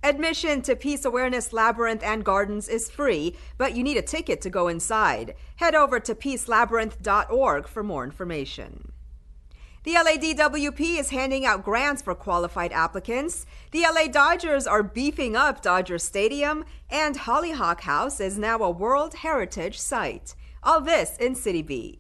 Admission to Peace Awareness Labyrinth and Gardens is free, but you need a ticket to go inside. Head over to peacelabyrinth.org for more information. The LADWP is handing out grants for qualified applicants. The LA Dodgers are beefing up Dodger Stadium, and Hollyhock House is now a World Heritage Site. All this in City Beat.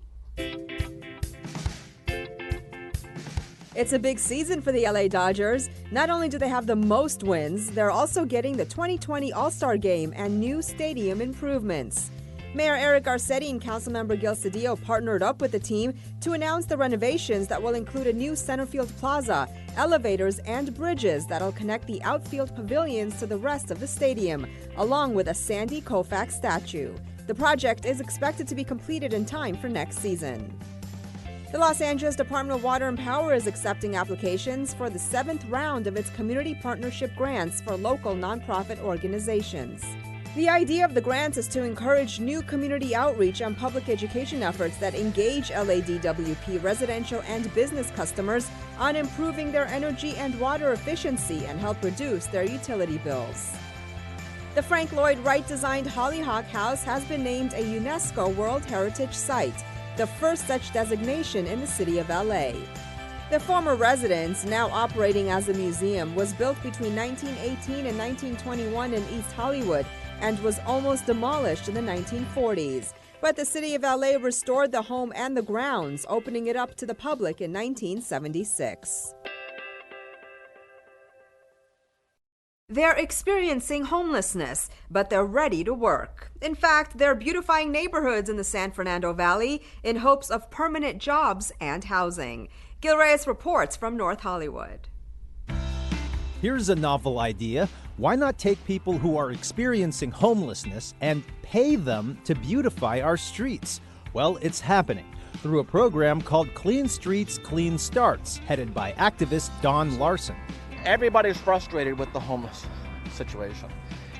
It's a big season for the LA Dodgers. Not only do they have the most wins, they're also getting the 2020 All-Star Game and new stadium improvements. Mayor Eric Garcetti and Councilmember Gil Cedillo partnered up with the team to announce the renovations that will include a new Centerfield Plaza, elevators, and bridges that'll connect the outfield pavilions to the rest of the stadium, along with a Sandy Koufax statue. The project is expected to be completed in time for next season. The Los Angeles Department of Water and Power is accepting applications for the 7th round of its community partnership grants for local nonprofit organizations. The idea of the grants is to encourage new community outreach and public education efforts that engage LADWP residential and business customers on improving their energy and water efficiency and help reduce their utility bills. The Frank Lloyd Wright-designed Hollyhock House has been named a UNESCO World Heritage Site, the first such designation in the city of LA. The former residence, now operating as a museum, was built between 1918 and 1921 in East Hollywood and was almost demolished in the 1940s. But the city of LA restored the home and the grounds, opening it up to the public in 1976. They're experiencing homelessness, but they're ready to work. In fact, they're beautifying neighborhoods in the San Fernando Valley in hopes of permanent jobs and housing. Gil Reyes reports from North Hollywood. Here's a novel idea. Why not take people who are experiencing homelessness and pay them to beautify our streets? Well, it's happening through a program called Clean Streets, Clean Starts, headed by activist Don Larson. Everybody's frustrated with the homeless situation.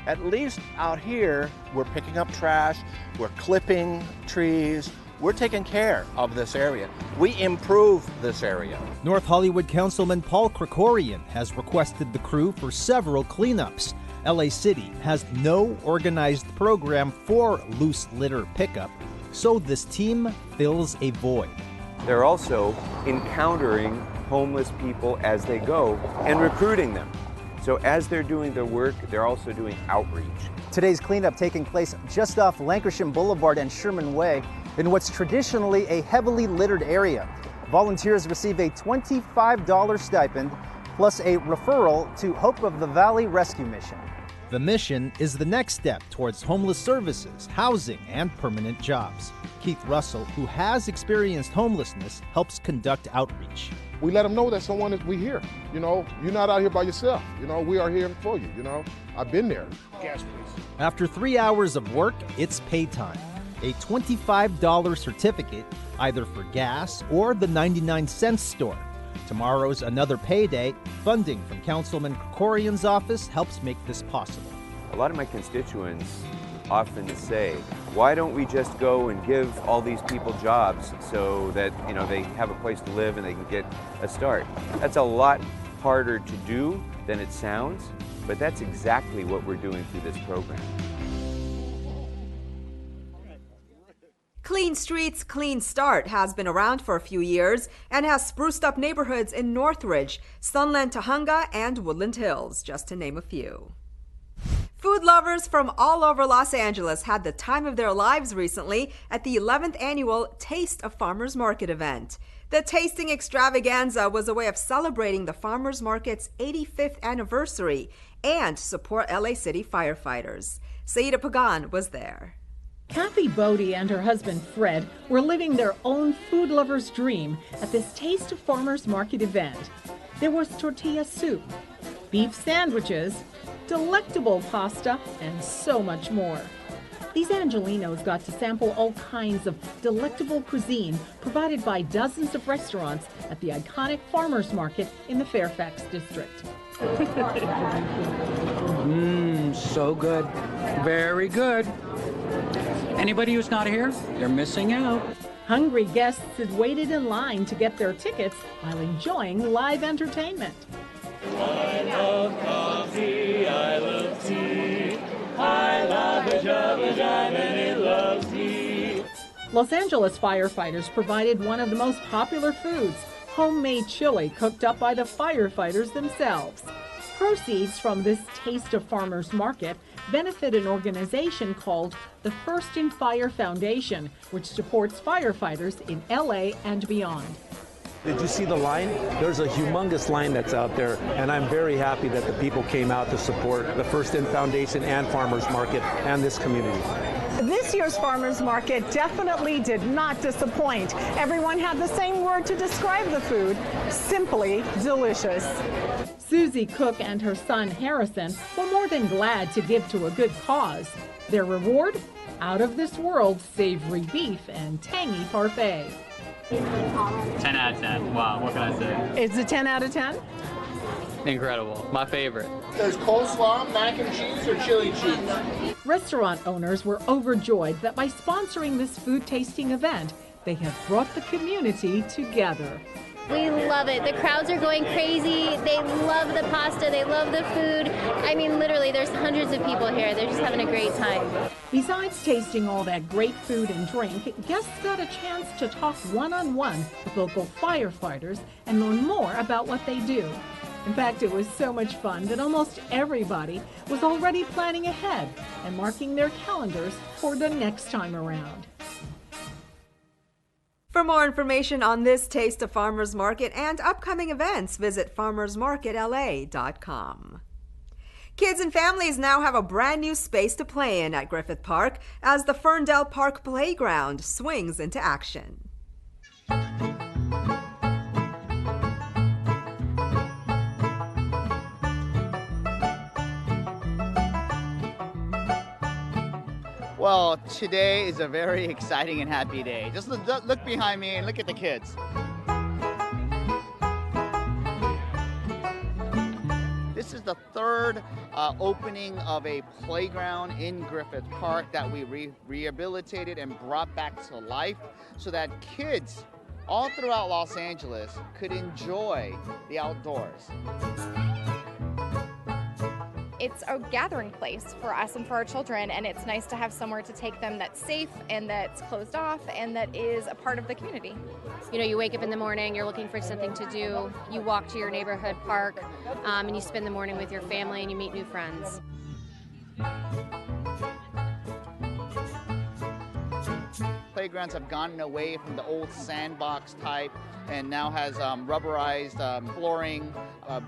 At least out here, we're picking up trash, we're clipping trees, we're taking care of this area. We improve this area. North Hollywood Councilman Paul Krikorian has requested the crew for several cleanups. LA City has no organized program for loose litter pickup, so this team fills a void. They're also encountering homeless people as they go and recruiting them. So as they're doing their work, they're also doing outreach. Today's cleanup taking place just off Lankershim Boulevard and Sherman Way in what's traditionally a heavily littered area. Volunteers receive a $25 stipend plus a referral to Hope of the Valley Rescue Mission. The mission is the next step towards homeless services, housing, and permanent jobs. Keith Russell, who has experienced homelessness, helps conduct outreach. We let them know that we here. You know, you're not out here by yourself. You know, we are here for you. You know, I've been there. Gas, please. After 3 hours of work, it's pay time. A $25 certificate, either for gas or the 99-cent store. Tomorrow's another payday. Funding from Councilman Krikorian's office helps make this possible. A lot of my constituents often say, why don't we just go and give all these people jobs so that, you know, they have a place to live and they can get a start? That's a lot harder to do than it sounds, but that's exactly what we're doing through this program. Clean Streets, Clean Start has been around for a few years and has spruced up neighborhoods in Northridge, Sunland Tujunga, and Woodland Hills, just to name a few. Food lovers from all over Los Angeles had the time of their lives recently at the 11th annual Taste of Farmers Market event. The tasting extravaganza was a way of celebrating the Farmers Market's 85th anniversary and support LA City firefighters. Saida Pagan was there. Kathy Bodie and her husband Fred were living their own food lover's dream at this Taste of Farmers Market event. There was tortilla soup, beef sandwiches, delectable pasta, and so much more. These Angelinos got to sample all kinds of delectable cuisine provided by dozens of restaurants at the iconic farmers market in the Fairfax district. So good. Very good. Anybody who's not here, they're missing out. Hungry guests had waited in line to get their tickets while enjoying live entertainment. I love coffee, I love tea. I love the vagina and it loves me. Los Angeles firefighters provided one of the most popular foods, homemade chili cooked up by the firefighters themselves. Proceeds from this Taste of Farmers Market benefit an organization called the First in Fire Foundation, which supports firefighters in LA and beyond. Did you see the line? There's a humongous line that's out there, and I'm very happy that the people came out to support the First In Foundation and Farmers Market and this community. This year's Farmers Market definitely did not disappoint. Everyone had the same word to describe the food: simply delicious. Susie Cook and her son Harrison were more than glad to give to a good cause. Their reward? Out of this world savory beef and tangy parfait. 10 out of 10. Wow, what can I say? It's a 10 out of 10? Incredible. My favorite. There's coleslaw, mac and cheese, or chili cheese. Restaurant owners were overjoyed that by sponsoring this food tasting event, they have brought the community together. We love it. The crowds are going crazy. They love the pasta. They love the food. I mean, literally, there's hundreds of people here. They're just having a great time. Besides tasting all that great food and drink, guests got a chance to talk one-on-one with local firefighters and learn more about what they do. In fact, it was so much fun that almost everybody was already planning ahead and marking their calendars for the next time around. For more information on this Taste of Farmers Market and upcoming events, visit farmersmarketla.com. Kids and families now have a brand new space to play in at Griffith Park as the Ferndale Park Playground swings into action. Well, today is a very exciting and happy day. Just look behind me and look at the kids. This is the third opening of a playground in Griffith Park that we rehabilitated and brought back to life so that kids all throughout Los Angeles could enjoy the outdoors. It's a gathering place for us and for our children, and it's nice to have somewhere to take them that's safe and that's closed off and that is a part of the community. You know, you wake up in the morning, you're looking for something to do, you walk to your neighborhood park, and you spend the morning with your family and you meet new friends. Playgrounds have gotten away from the old sandbox type and now has rubberized flooring,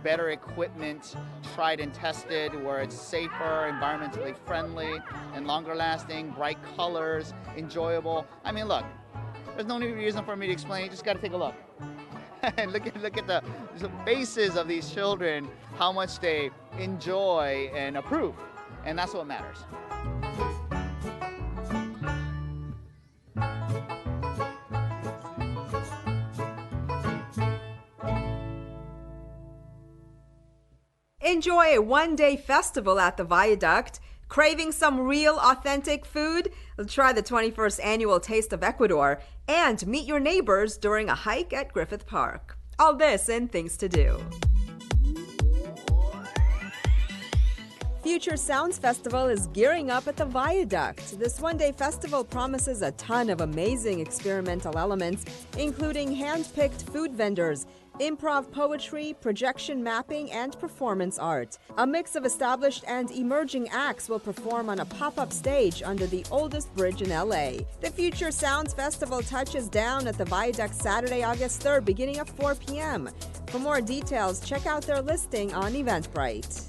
better equipment, tried and tested, where it's safer, environmentally friendly, and longer lasting, bright colors, enjoyable. I mean, look, there's no reason for me to explain, you just got to take a look. And look at the faces of these children, how much they enjoy and approve, and that's what matters. Enjoy a one-day festival at the Viaduct. Craving some real, authentic food? Try the 21st Annual Taste of Ecuador and meet your neighbors during a hike at Griffith Park. All this and things to do. Future Sounds Festival is gearing up at the Viaduct. This one-day festival promises a ton of amazing experimental elements, including hand-picked food vendors, improv poetry, projection mapping, and performance art. A mix of established and emerging acts will perform on a pop-up stage under the oldest bridge in LA. The Future Sounds Festival touches down at the Viaduct Saturday, August 3rd, beginning at 4 p.m. For more details, check out their listing on Eventbrite.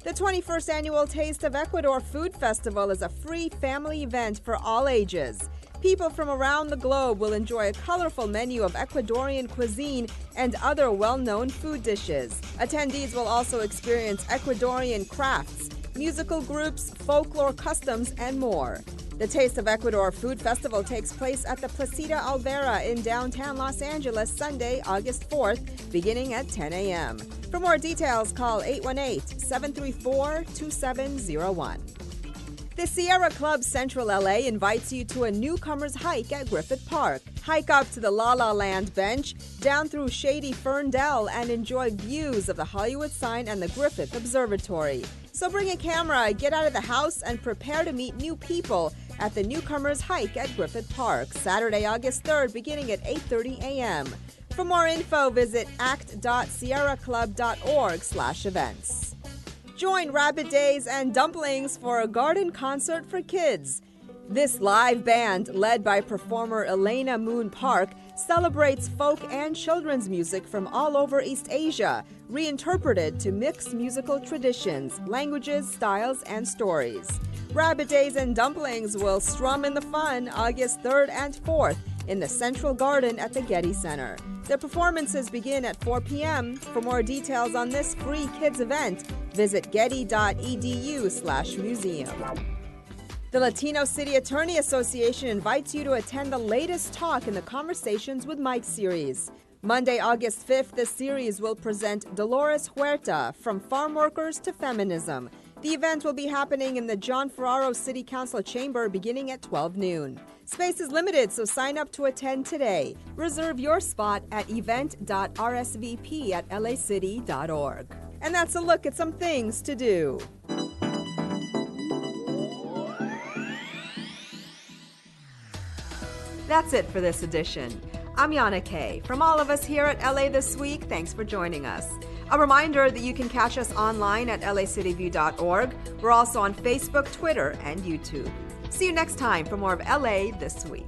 The 21st Annual Taste of Ecuador Food Festival is a free family event for all ages. People from around the globe will enjoy a colorful menu of Ecuadorian cuisine and other well-known food dishes. Attendees will also experience Ecuadorian crafts, musical groups, folklore customs, and more. The Taste of Ecuador Food Festival takes place at the Placita Alvera in downtown Los Angeles Sunday, August 4th, beginning at 10 a.m. For more details, call 818-734-2701. The Sierra Club Central LA invites you to a newcomer's hike at Griffith Park. Hike up to the La La Land bench, down through shady Ferndale, and enjoy views of the Hollywood sign and the Griffith Observatory. So bring a camera, get out of the house, and prepare to meet new people at the newcomer's hike at Griffith Park, Saturday, August 3rd, beginning at 8:30 a.m. For more info, visit act.sierraclub.org/events. Join Rabbit Days and Dumplings for a garden concert for kids. This live band, led by performer Elena Moon Park, celebrates folk and children's music from all over East Asia, reinterpreted to mix musical traditions, languages, styles, and stories. Rabbit Days and Dumplings will strum in the fun August 3rd and 4th in the Central Garden at the Getty Center. Their performances begin at 4 p.m. For more details on this free kids event, visit getty.edu/museum. The Latino City Attorney Association invites you to attend the latest talk in the Conversations with Mike series. Monday, August 5th, the series will present Dolores Huerta, From Farm Workers to Feminism. The event will be happening in the John Ferraro City Council chamber beginning at 12 noon. Space is limited, so sign up to attend today. Reserve your spot at event.rsvp@lacity.org. And that's a look at some things to do. That's it for this edition. I'm Yana Kay. From all of us here at LA This Week, thanks for joining us. A reminder that you can catch us online at lacityview.org. We're also on Facebook, Twitter, and YouTube. See you next time for more of LA This Week.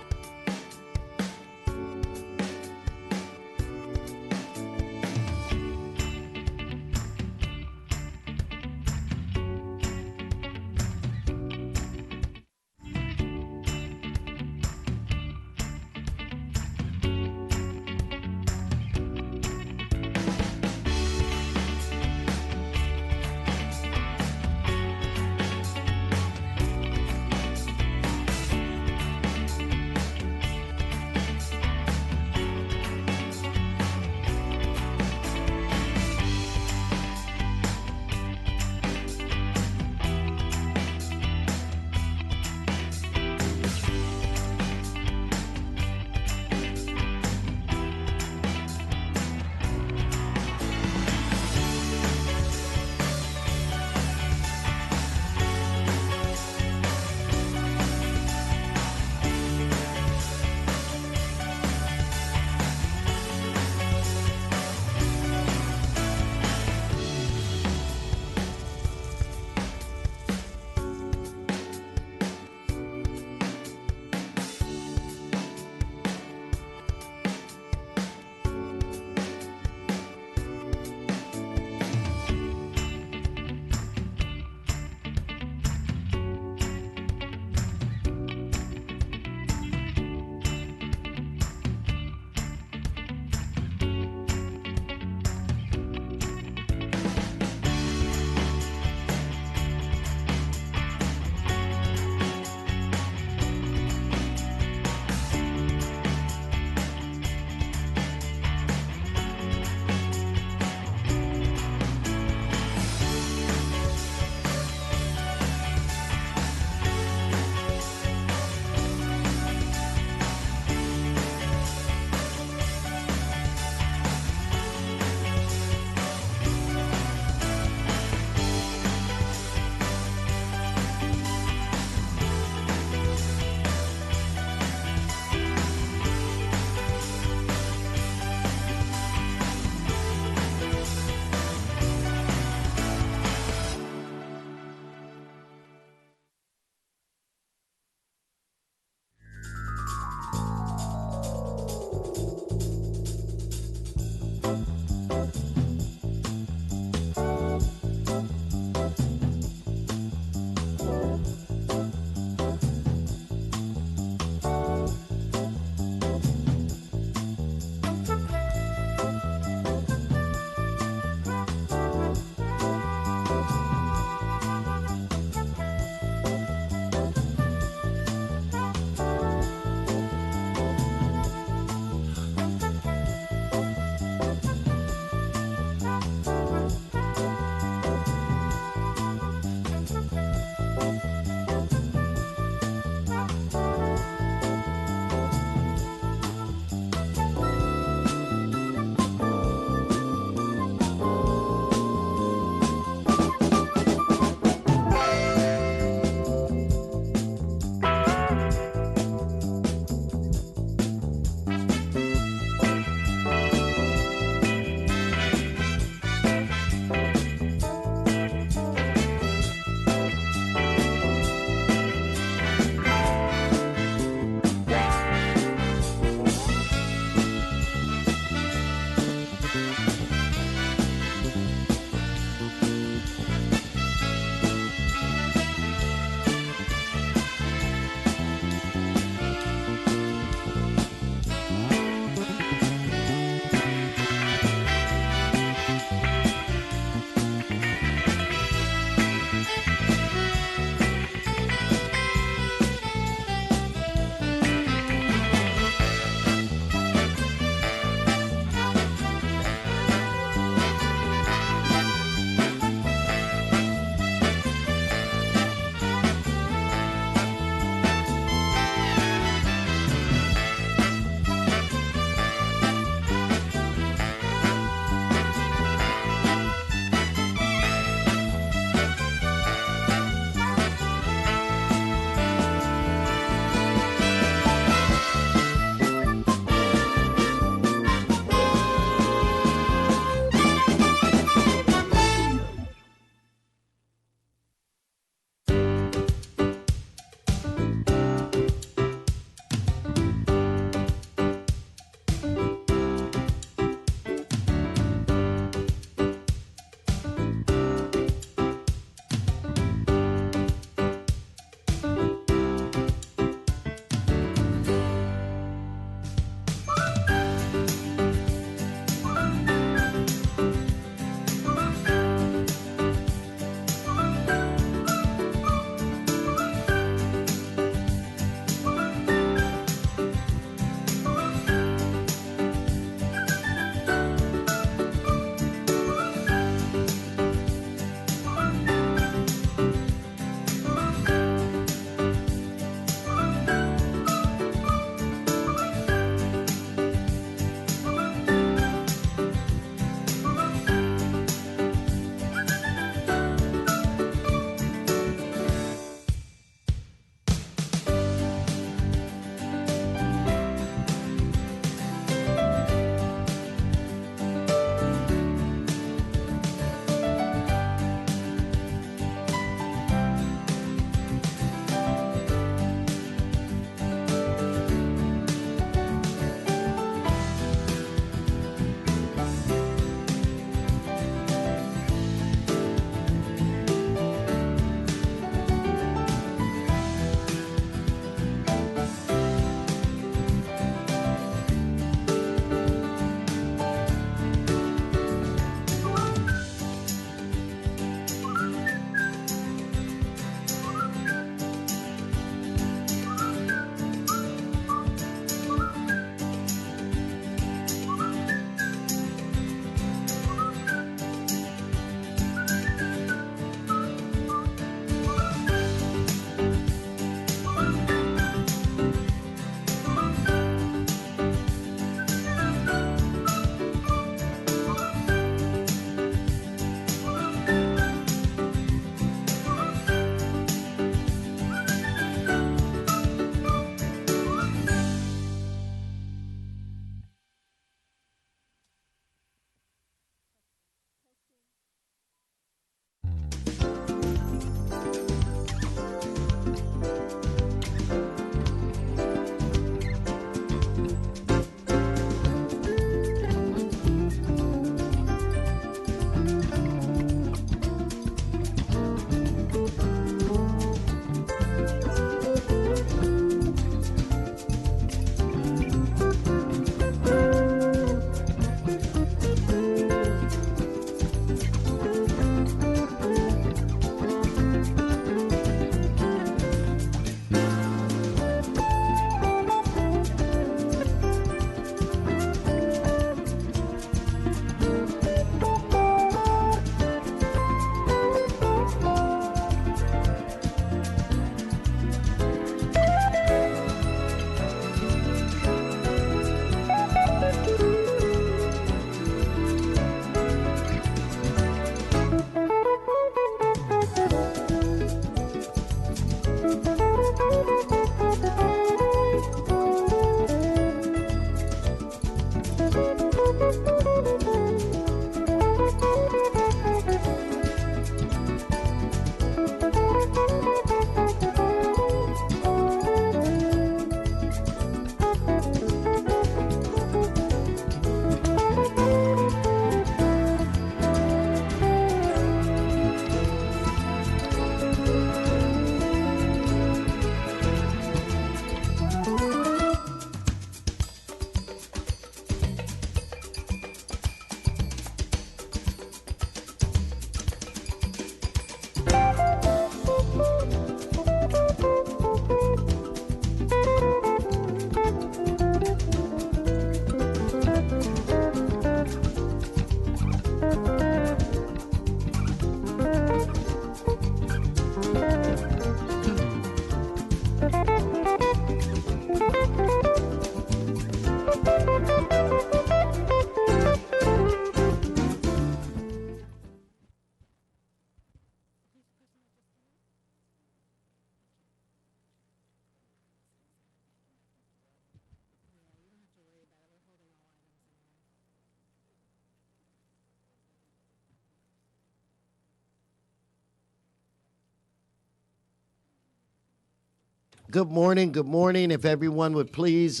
Good morning. Good morning. If everyone would please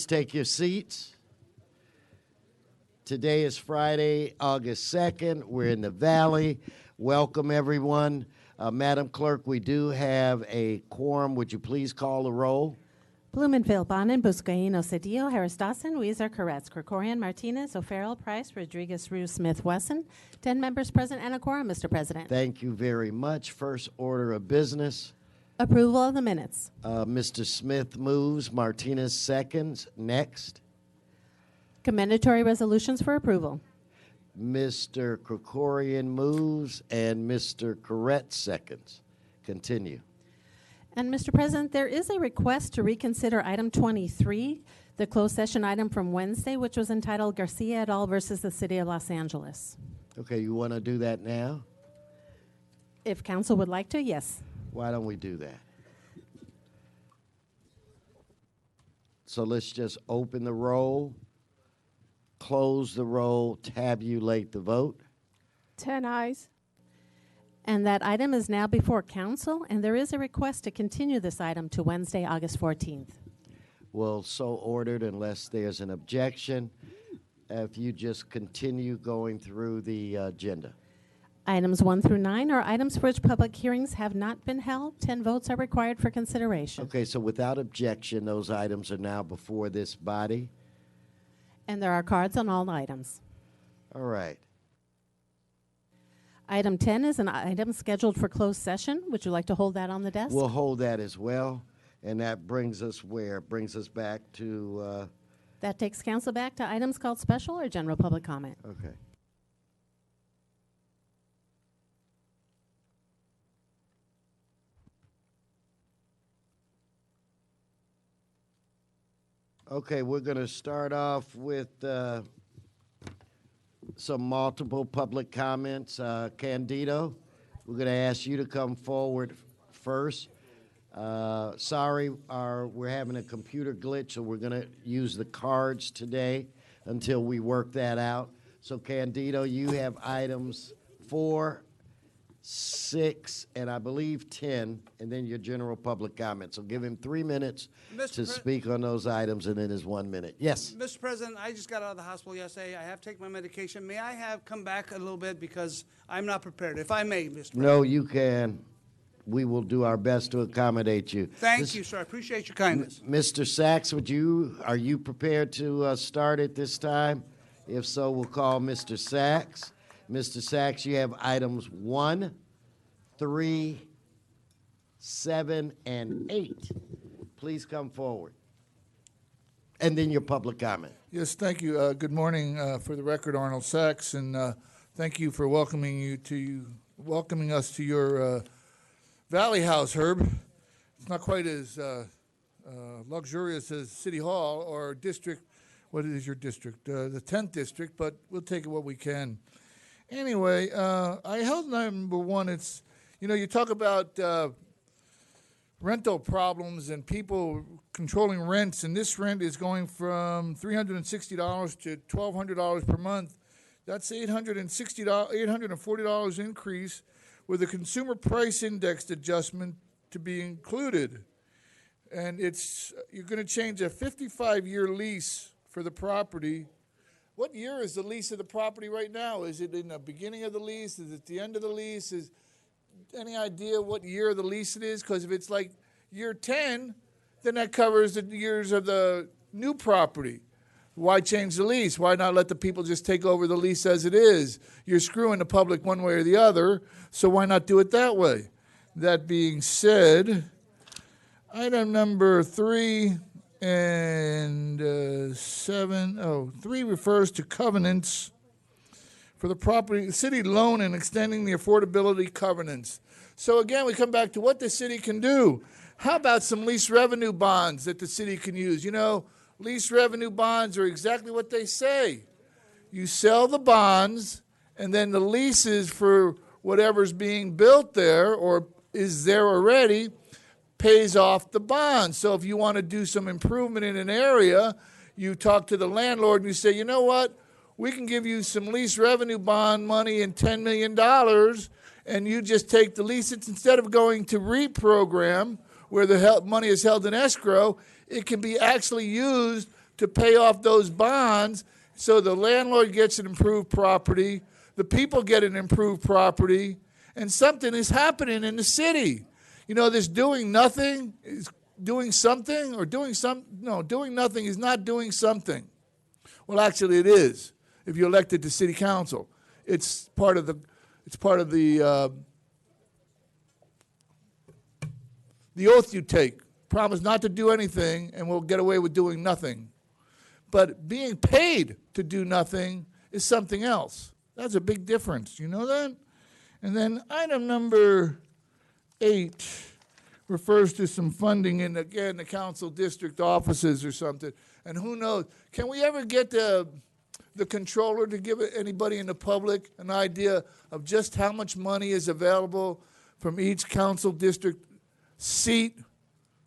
take your seats. Today is Friday, August 2nd. We're in the Valley. Welcome, everyone. Madam Clerk, we do have a quorum. Would you please call the roll? Blumenfeld, Bonin, Buscaino, Cedillo, Harris Dawson, Weezer, Koretz, Krikorian, Martinez, O'Farrell, Price, Rodriguez, Rue, Smith, Wesson. 10 members present and a quorum, Mr. President. Thank you very much. First order of business. Approval of the minutes. Mr. Smith moves. Martinez seconds. Next. Commendatory resolutions for approval. Mr. Krikorian moves and Mr. Koretz seconds. Continue. And Mr. President, there is a request to reconsider item 23, the closed session item from Wednesday, which was entitled Garcia et al. Versus the City of Los Angeles. Okay, you want to do that now? If council would like to, yes. Why don't we do that? So let's just open the roll, close the roll, tabulate the vote. 10 ayes. And that item is now before council, and there is a request to continue this item to Wednesday, August 14th. Well, so ordered unless there's an objection. If you just continue going through the agenda. Items 1 through 9 are items for which public hearings have not been held. 10 votes are required for consideration. Okay, so without objection, those items are now before this body. And there are cards on all items. All right. Item 10 is an item scheduled for closed session. Would you like to hold that on the desk? We'll hold that as well. And that brings us where? Brings us back to... that takes council back to items called special or general public comment. Okay. Okay, we're going to start off with some multiple public comments. Candido, we're going to ask you to come forward first. Sorry, we're having a computer glitch, so we're going to use the cards today until we work that out. So, Candido, you have items 4, 6, and I believe 10, and then your general public comment. So give him 3 minutes to speak on those items, and then his 1 minute. Yes. Mr. President, I just got out of the hospital yesterday. I have taken my medication. May I have come back a little bit because I'm not prepared, if I may, Mr. President? No, you can. We will do our best to accommodate you. Thank you, sir. I appreciate your kindness. Mr. Sachs, are you prepared to start at this time? If so, we'll call Mr. Sachs. Mr. Sachs, you have items 1, 3, 7, and 8. Please come forward. And then your public comment. Yes, thank you. Good morning. For the record, Arnold Sachs, and thank you for welcoming us to your Valley House, Herb. It's not quite as luxurious as City Hall or district. What is your district? The 10th district, but we'll take it what we can. Anyway, I held number 1. It's, you talk about rental problems and people controlling rents, and this rent is going from $360 to $1,200 per month. That's $840 increase with a consumer price index adjustment to be included. And you're going to change a 55-year lease for the property. What year is the lease of the property right now? Is it in the beginning of the lease? Is it the end of the lease? Is any idea what year of the lease it is? Because if it's like year 10, then that covers the years of the new property. Why change the lease? Why not let the people just take over the lease as it is? You're screwing the public one way or the other, so why not do it that way? That being said, item number 3 and 7, 3 refers to covenants for the property, city loan, and extending the affordability covenants. So again, we come back to what the city can do. How about some lease revenue bonds that the city can use? Lease revenue bonds are exactly what they say. You sell the bonds, and then the leases for whatever's being built there or is there already pays off the bond. So if you want to do some improvement in an area, you talk to the landlord and you say, you know what, we can give you some lease revenue bond money in $10 million, and you just take the lease. It's instead of going to reprogram, where the money is held in escrow, it can be actually used to pay off those bonds so the landlord gets an improved property, the people get an improved property, and something is happening in the city. You know, this doing nothing is doing something, or doing nothing is not doing something. Well, actually it is. If you're elected to city council, it's part of the oath you take. Promise not to do anything, and we'll get away with doing nothing. But being paid to do nothing is something else. That's a big difference. You know that? And then item number 8 refers to some funding in, again, the council district offices or something. And who knows? Can we ever get the controller to give anybody in the public an idea of just how much money is available from each council district seat,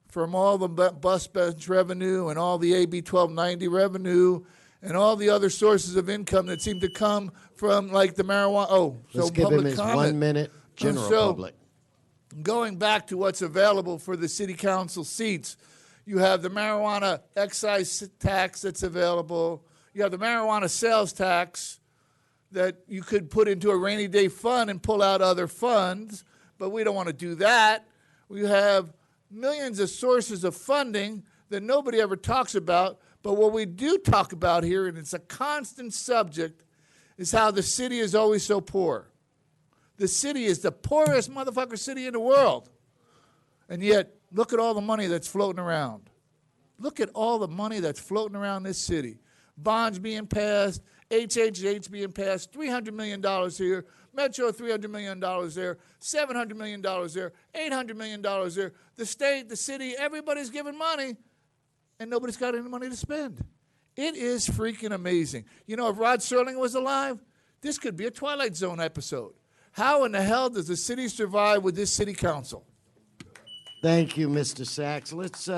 from all the bus bench revenue and all the AB 1290 revenue and all the other sources of income that seem to come from, like, the marijuana? Let's give him his 1 minute, general public. Going back to what's available for the city council seats, you have the marijuana excise tax that's available. You have the marijuana sales tax that you could put into a rainy day fund and pull out other funds, but we don't want to do that. We have millions of sources of funding that nobody ever talks about, but what we do talk about here, and it's a constant subject, is how the city is always so poor. The city is the poorest motherfucker city in the world. And yet, look at all the money that's floating around. Look at all the money that's floating around this city. Bonds being passed, HHH being passed, $300 million here, Metro $300 million there, $700 million there, $800 million there. The state, the city, everybody's giving money, and nobody's got any money to spend. It is freaking amazing. You know, if Rod Serling was alive, this could be a Twilight Zone episode. How in the hell does the city survive with this city council? Thank you, Mr. Sachs. Let's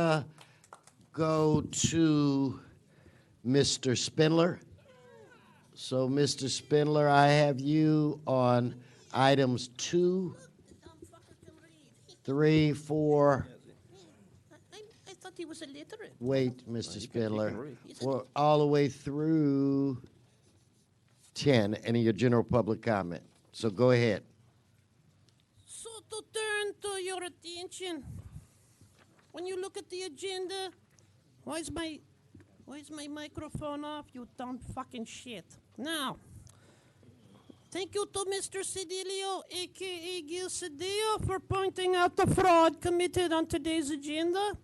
go to Mr. Spindler. So, Mr. Spindler, I have you on items 2, 3, 4. I thought he was illiterate. Wait, Mr. Spindler. Well, all the way through 10, and your general public comment. So go ahead. So to turn to your attention, when you look at the agenda, why is my microphone off? You dumb fucking shit. Now, thank you to Mr. Cedillo, a.k.a. Gil Cedillo, for pointing out the fraud committed on today's agenda.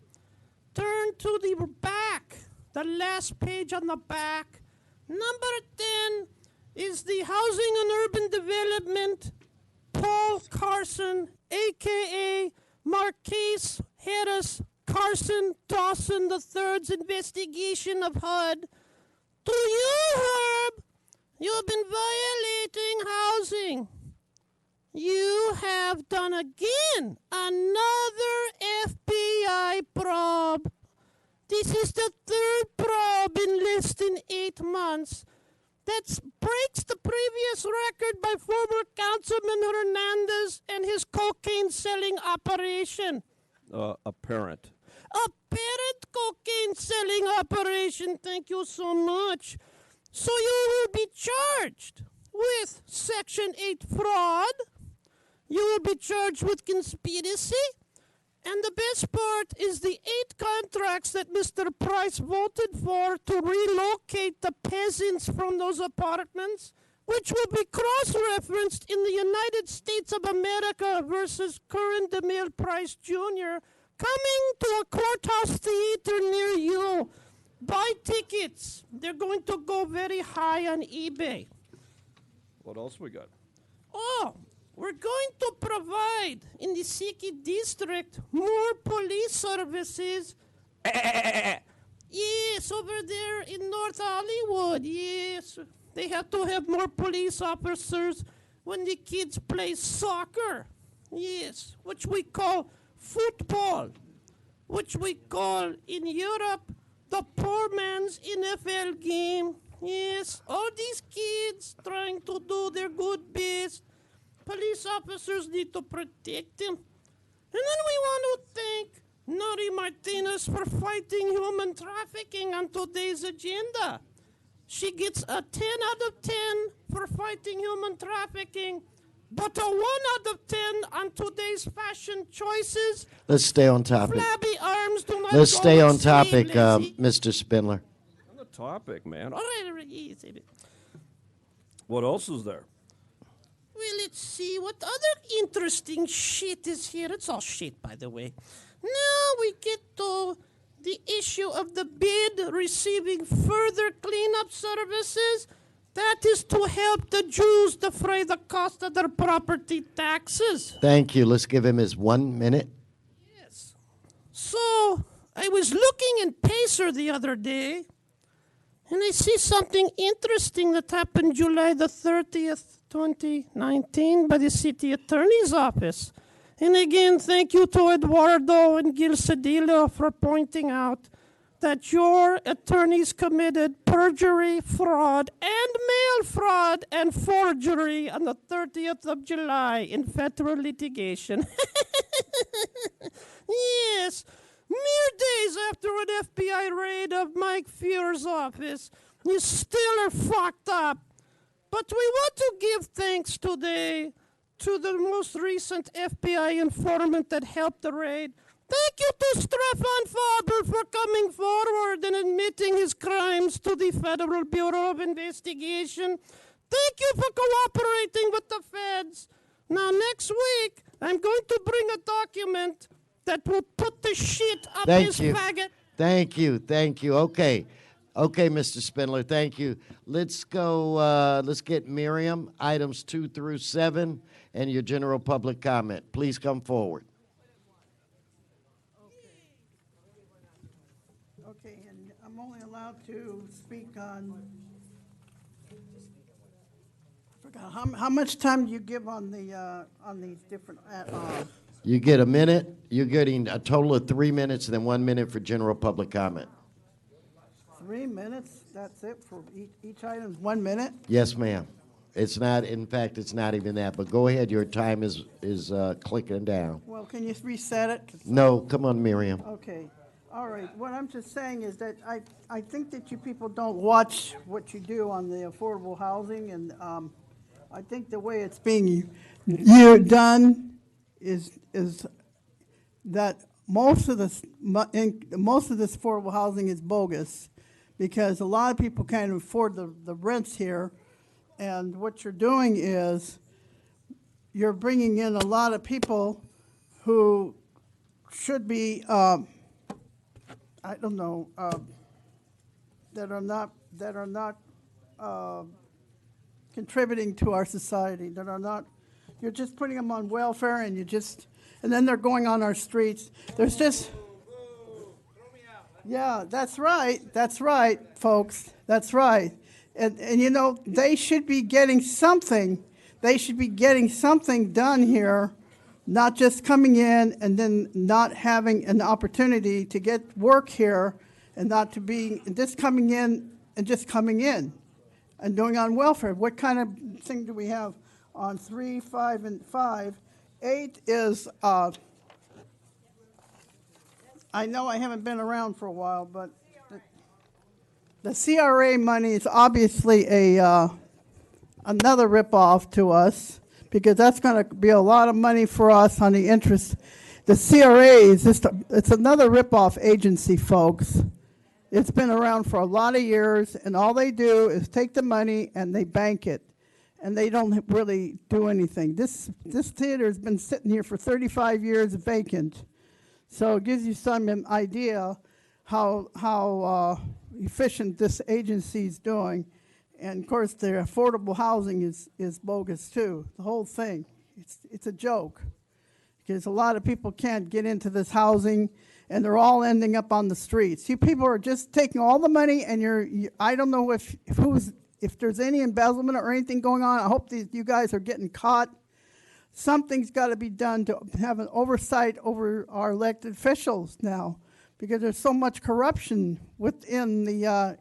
Turn to the back, the last page on the back. Number 10 is the Housing and Urban Development, Paul Carson, a.k.a. Marquise Harris Carson Dawson III's investigation of HUD. To you, Herb, you have been violating housing. You have done again another FBI probe. This is the 3rd probe in less than 8 months. That breaks the previous record by former Councilman Hernandez and his cocaine-selling operation. A parent. A parent cocaine-selling operation, thank you so much. So you will be charged with Section 8 fraud. You will be charged with conspiracy. And the best part is the 8 contracts that Mr. Price voted for to relocate the peasants from those apartments, which will be cross-referenced in the United States of America versus Curran DeMille Price Jr., coming to a courthouse theater near you. Buy tickets. They're going to go very high on eBay. What else we got? Oh, we're going to provide in the Siki district more police services. Yes, over there in North Hollywood. Yes, they have to have more police officers when the kids play soccer. Yes, which we call football, which we call in Europe the poor man's NFL game. Yes, all these kids trying to do their good best. Police officers need to protect them. And then we want to thank Nori Martinez for fighting human trafficking on today's agenda. She gets a 10 out of 10 for fighting human trafficking, but a 1 out of 10 on today's fashion choices. Let's stay on topic. Flabby arms do not Let's go stay with on topic, sleeve, lazy. Mr. Spindler. On the topic, man. All right, easy. What else is there? Well, let's see what other interesting shit is here. It's all shit, by the way. Now we get to the issue of the bid receiving further cleanup services. That is to help the Jews defray the cost of their property taxes. Thank you. Let's give him his 1 minute. So, I was looking in Pacer the other day, and I see something interesting that happened July the 30th, 2019, by the city attorney's office. And again, thank you to Eduardo and Gil Cedillo for pointing out that your attorneys committed perjury, fraud, and mail fraud and forgery on the 30th of July in federal litigation. Yes, mere days after an FBI raid of Mike Fuhr's office, you still are fucked up. But we want to give thanks today to the most recent FBI informant that helped the raid. Thank you to Stefan Faber for coming forward and admitting his crimes to the Federal Bureau of Investigation. Thank you for cooperating with the feds. Now, next week, I'm going to bring a document that will put the shit up his faggot. Thank you. Thank you. Okay. Okay, Mr. Spindler, thank you. Let's go, let's get Miriam, items 2 through 7, and your general public comment. Please come forward. Okay, and I'm only allowed to speak on, how much time do you give on these different, You get a minute. You're getting a total of 3 minutes, and then 1 minute for general public comment. 3 minutes, that's it for each item, 1 minute? Yes, ma'am. It's not, in fact, it's not even that, but go ahead. Your time is clicking down. Well, can you reset it? No, come on, Miriam. Okay, all right. What I'm just saying is that I think that you people don't watch what you do on the affordable housing, and I think the way it's being done is that most of this affordable housing is bogus, because a lot of people can't afford the rents here, and what you're doing is you're bringing in a lot of people who should be, I don't know, that are not contributing to our society, that are not. You're just putting them on welfare, and and then they're going on our streets. There's just. Yeah, that's right, folks, that's right. And you know, they should be getting something. They should be getting something done here, not just coming in and then not having an opportunity to get work here, and not to be just coming in and doing on welfare. What kind of thing do we have on 3, 5, and 5? 8 is, I know I haven't been around for a while, but the CRA money is obviously another ripoff to us, because that's going to be a lot of money for us on the interest. The CRA is it's another ripoff agency, folks. It's been around for a lot of years, and all they do is take the money and they bank it, and they don't really do anything. This theater has been sitting here for 35 years vacant. So it gives you some idea how efficient this agency is doing. And of course, the affordable housing is bogus too. The whole thing, it's a joke, because a lot of people can't get into this housing, and they're all ending up on the streets. You people are just taking all the money, and I don't know if there's any embezzlement or anything going on. I hope you guys are getting caught. Something's got to be done to have an oversight over our elected officials now, because there's so much corruption within the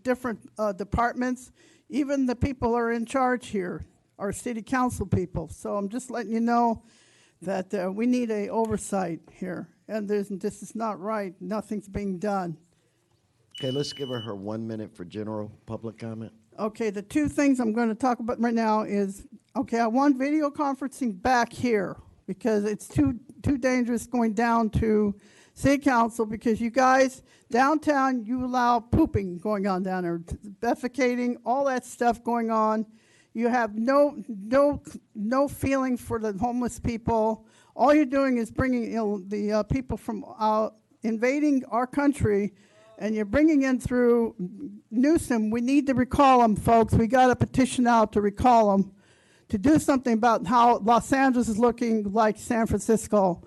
different departments. Even the people who are in charge here are city council people. So I'm just letting you know that we need a oversight here. and this is not right. Nothing's being done. Okay, let's give her 1 minute for general public comment. Okay, the two things I'm going to talk about right now is, okay, I want video conferencing back here because it's too dangerous going down to City Council, because you guys, downtown, you allow pooping going on down there, defecating, all that stuff going on. You have no feeling for the homeless people. All you're doing is bringing the people from invading our country, and you're bringing in through Newsom. We need to recall them, folks. We got a petition out to recall them, to do something about how Los Angeles is looking like San Francisco.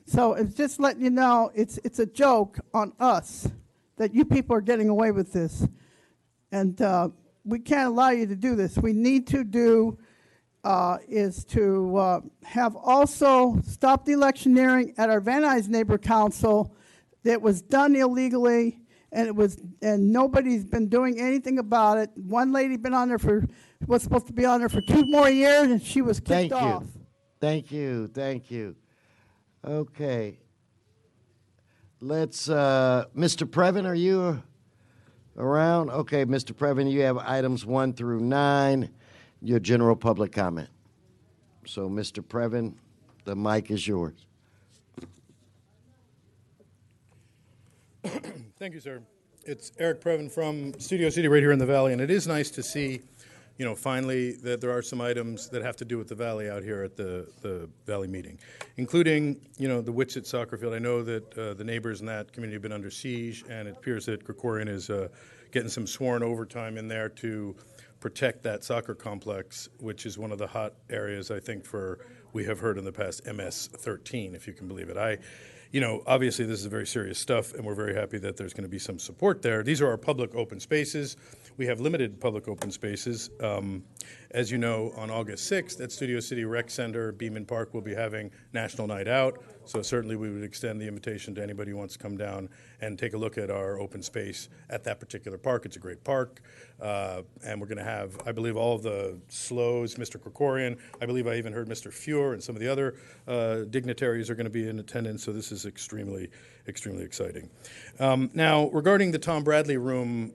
So it's just letting you know, it's a joke on us that you people are getting away with this. And we can't allow you to do this. We need to do is to have also stop the electioneering at our Van Nuys Neighbor Council that was done illegally, and nobody's been doing anything about it. One lady was supposed to be on there for 2 more years, and she was kicked off. Thank you. Okay. Let's, Mr. Previn, are you around? Okay, Mr. Previn, you have items 1 through 9, your general public comment. So, Mr. Previn, the mic is yours. Thank you, sir. It's Eric Previn from Studio City right here in the Valley, and it is nice to see, finally that there are some items that have to do with the Valley out here at the Valley meeting, including, the Whitsett soccer field. I know that the neighbors in that community have been under siege, and it appears that Krikorian is getting some sworn overtime in there to protect that soccer complex, which is one of the hot areas, I think, we have heard in the past, MS-13, if you can believe it. Obviously this is very serious stuff, and we're very happy that there's going to be some support there. These are our public open spaces. We have limited public open spaces. As you know, on August 6th at Studio City Rec Center, Beaman Park will be having National Night Out. So certainly we would extend the invitation to anybody who wants to come down and take a look at our open space at that particular park. It's a great park. And we're going to have, I believe, all of the SLOs, Mr. Krikorian. I believe I even heard Mr. Fuhr and some of the other dignitaries are going to be in attendance. So this is extremely, extremely exciting. Now, regarding the Tom Bradley room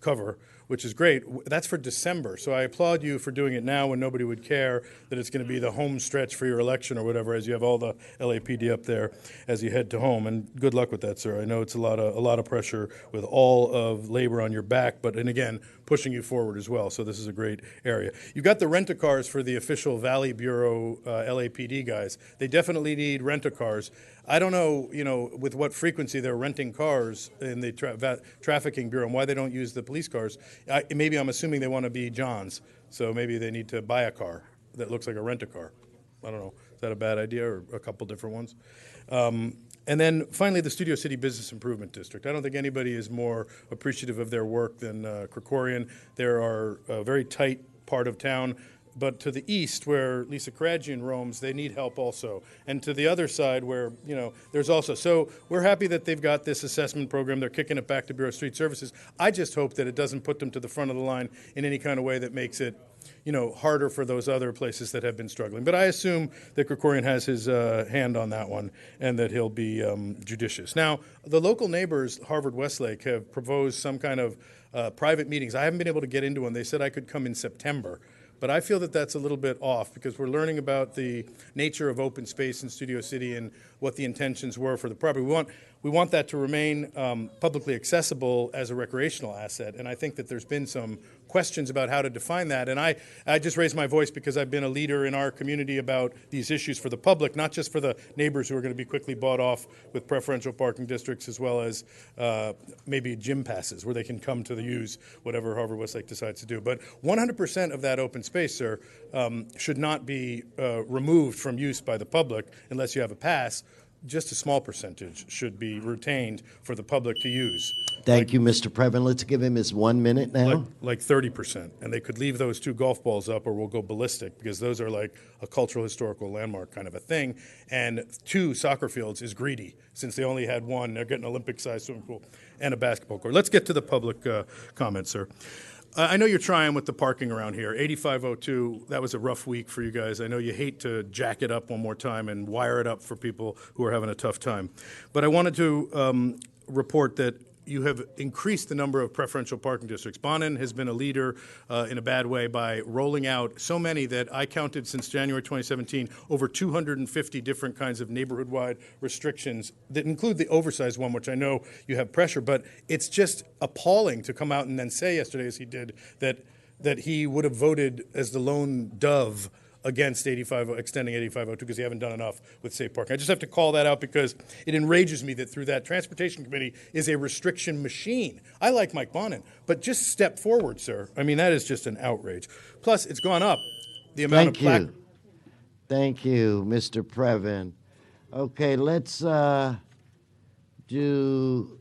cover, which is great. That's for December. So I applaud you for doing it now when nobody would care that it's going to be the home stretch for your election or whatever, as you have all the LAPD up there as you head to home. And good luck with that, sir. I know it's a lot of pressure with all of labor on your back, and again, pushing you forward as well. So this is a great area. You've got the rent-a-cars for the official Valley Bureau LAPD guys. They definitely need rent-a-cars. I don't know, with what frequency they're renting cars in the trafficking bureau and why they don't use the police cars. Maybe I'm assuming they want to be Johns, so maybe they need to buy a car that looks like a rent-a-car. I don't know. Is that a bad idea, or a couple different ones? And then finally, the Studio City Business Improvement District. I don't think anybody is more appreciative of their work than Krikorian. They're a very tight part of town. But to the east, where Lisa Karagian roams, they need help also. And to the other side, where, there's also. So we're happy that they've got this assessment program. They're kicking it back to Bureau of Street Services. I just hope that it doesn't put them to the front of the line in any kind of way that makes it, harder for those other places that have been struggling. But I assume that Krikorian has his hand on that one and that he'll be judicious. Now, the local neighbors, Harvard Westlake, have proposed some kind of private meetings. I haven't been able to get into one. They said I could come in September. But I feel that that's a little bit off because we're learning about the nature of open space in Studio City and what the intentions were for the property. We want that to remain publicly accessible as a recreational asset, and I think that there's been some questions about how to define that. And I just raised my voice because I've been a leader in our community about these issues for the public, not just for the neighbors who are going to be quickly bought off with preferential parking districts, as well as maybe gym passes where they can come to use whatever Harvard Westlake decides to do. But 100% of that open space, sir, should not be removed from use by the public unless you have a pass. Just a small percentage should be retained for the public to use. Thank you, Mr. Previn. Let's give him his 1 minute now. Like 30%. And they could leave those 2 golf balls up or we'll go ballistic because those are like a cultural historical landmark kind of a thing. And 2 soccer fields is greedy since they only had 1. They're getting an Olympic-sized swimming pool and a basketball court. Let's get to the public comments, sir. I know you're trying with the parking around here. 8502, that was a rough week for you guys. I know you hate to jack it up one more time and wire it up for people who are having a tough time. But I wanted to report that you have increased the number of preferential parking districts. Bonin has been a leader in a bad way by rolling out so many that I counted since January 2017 over 250 different kinds of neighborhood-wide restrictions that include the oversized one, which I know you have pressure, but it's just appalling to come out and then say yesterday, as he did, that he would have voted as the lone dove against extending 8502 because they haven't done enough with safe parking. I just have to call that out because it enrages me that through that Transportation Committee is a restriction machine. I like Mike Bonin, but just step forward, sir. I mean, that is just an outrage. Plus, it's gone up. The amount of plaque. Thank you, Mr. Previn. Okay, let's do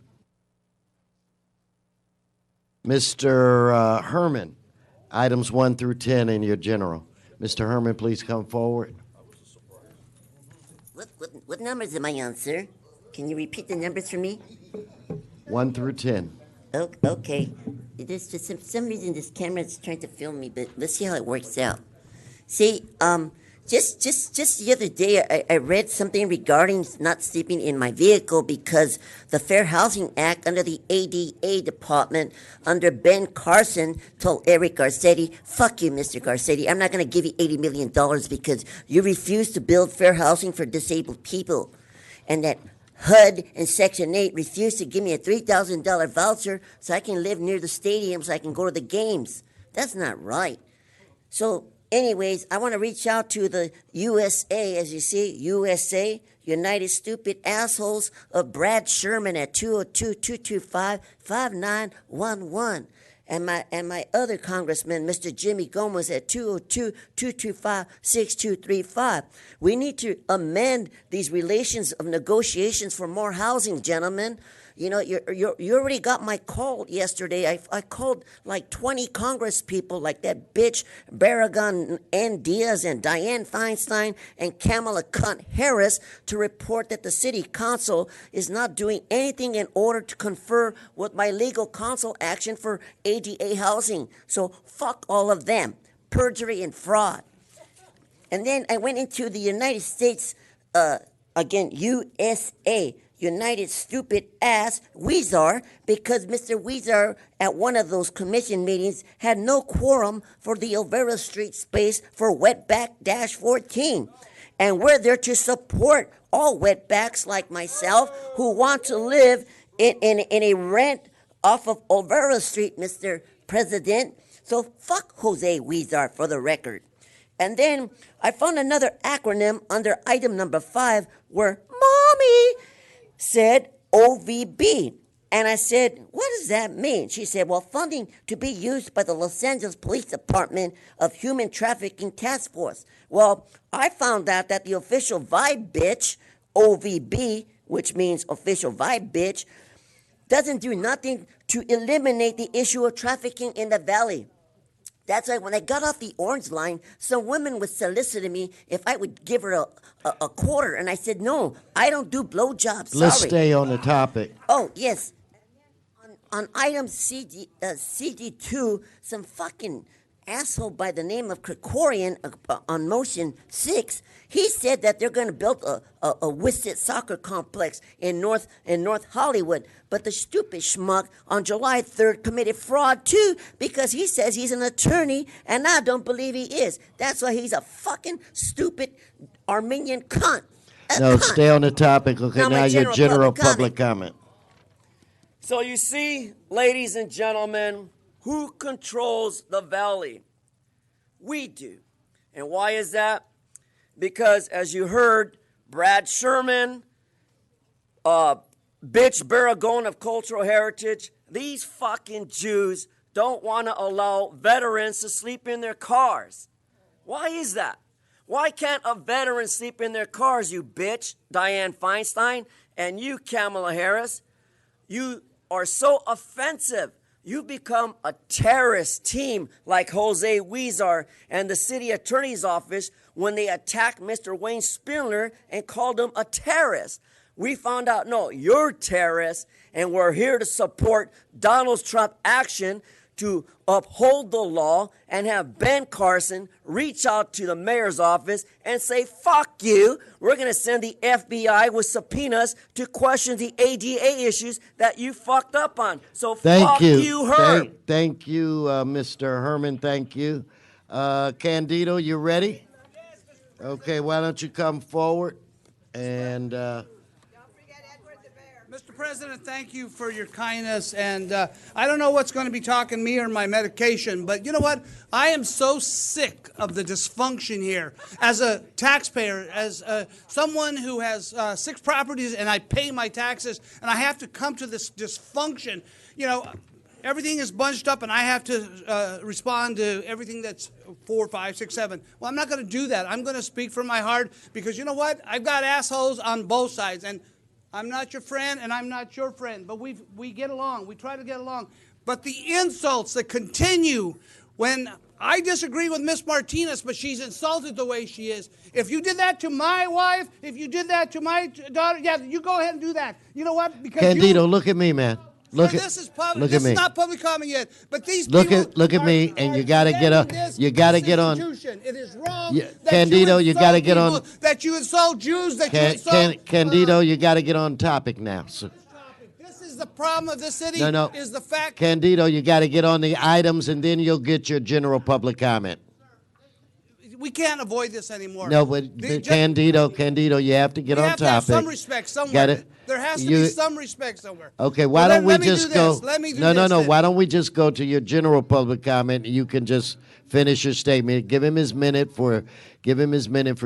Mr. Herman, items 1 through 10 in your general. Mr. Herman, please come forward. What numbers am I on, sir? Can you repeat the numbers for me? 1 through 10. Okay. There's just for some reason this camera is trying to film me, but let's see how it works out. See, just the other day, I read something regarding not sleeping in my vehicle because the Fair Housing Act under the ADA department under Ben Carson told Eric Garcetti, fuck you, Mr. Garcetti, I'm not going to give you $80 million because you refuse to build fair housing for disabled people. And that HUD and Section 8 refused to give me a $3,000 voucher so I can live near the stadium so I can go to the games. That's not right. So, anyways, I want to reach out to the USA, as you see, USA, United Stupid Assholes of Brad Sherman at 202-225-5911. And my other congressman, Mr. Jimmy Gomez, at 202-225-6235. We need to amend these relations of negotiations for more housing, gentlemen. You know, you already got my call yesterday. I called like 20 Congress people, like that bitch Barragan N. Diaz and Dianne Feinstein and Kamala Cunt Harris to report that the city council is not doing anything in order to confer with my legal counsel action for ADA housing. So fuck all of them. Perjury and fraud. And then I went into the United States, again, USA. United Stupid Ass Weezer, because Mr. Weezer at one of those commission meetings had no quorum for the Olvera Street space for Wetback-14. And we're there to support all wetbacks like myself who want to live in a rent off of Olvera Street, Mr. President. So fuck Jose Weezer for the record. And then I found another acronym under item number 5 where Mommy said OVB. And I said, what does that mean? She said, well, funding to be used by the Los Angeles Police Department of Human Trafficking Task Force. Well, I found out that the official vibe bitch, OVB, which means official vibe bitch, doesn't do nothing to eliminate the issue of trafficking in the valley. That's why when I got off the Orange Line, some women was soliciting me if I would give her a quarter. And I said, no, I don't do blowjobs. Sorry. Let's stay on the topic. Oh, yes. On item CD2, some fucking asshole by the name of Krikorian on motion 6, he said that they're going to build a Wistit soccer complex in North Hollywood. But the stupid schmuck on July 3rd committed fraud too because he says he's an attorney and I don't believe he is. That's why he's a fucking stupid Armenian cunt. No, stay on the topic. Okay, now your general public comment. So you see, ladies and gentlemen, who controls the valley? We do. And why is that? Because, as you heard, Brad Sherman, bitch Barragan of Cultural Heritage, these fucking Jews don't want to allow veterans to sleep in their cars. Why is that? Why can't a veteran sleep in their cars, you bitch, Dianne Feinstein, and you, Kamala Harris? You are so offensive. You become a terrorist team like Jose Weezer and the city attorney's office when they attacked Mr. Wayne Spindler and called him a terrorist. We found out, no, you're terrorists, and we're here to support Donald Trump action to uphold the law and have Ben Carson reach out to the mayor's office and say, fuck you, we're going to send the FBI with subpoenas to question the ADA issues that you fucked up on. So fuck you, Herm. Thank you, Mr. Herman. Thank you. Candido, you ready? Okay, why don't you come forward? And Mr. President, thank you for your kindness. And I don't know what's going to be talking me or my medication, but you know what? I am so sick of the dysfunction here. As a taxpayer, as someone who has 6 properties and I pay my taxes, and I have to come to this dysfunction. You know, everything is bunched up and I have to respond to everything that's 4, 5, 6, 7. Well, I'm not going to do that. I'm going to speak from my heart because you know what? I've got assholes on both sides. And I'm not your friend, and I'm not your friend, but we get along. We try to get along. But the insults that continue when I disagree with Miss Martinez, but she's insulted the way she is. If you did that to my wife, if you did that to my daughter, yeah, you go ahead and do that. You know what? Because Candido, look at me, man. This is public. This is not public comment yet. But these look people at me, and you got to get up. You got to get on. It is wrong. Candido, you got to get on. That you insult Jews. That you insult. Candido, you got to get on topic now. So. This is the problem of the city. No. Is the fact. Candido, you got to get on the items, and then you'll get your general public comment. We can't avoid this anymore. No, but Candido, you have to get on topic. To have some respect somewhere. There has to be some respect somewhere. Okay, why don't we just go? Let me do no. this. Why don't we just go to your general public comment? You can just finish your statement. Give him his minute for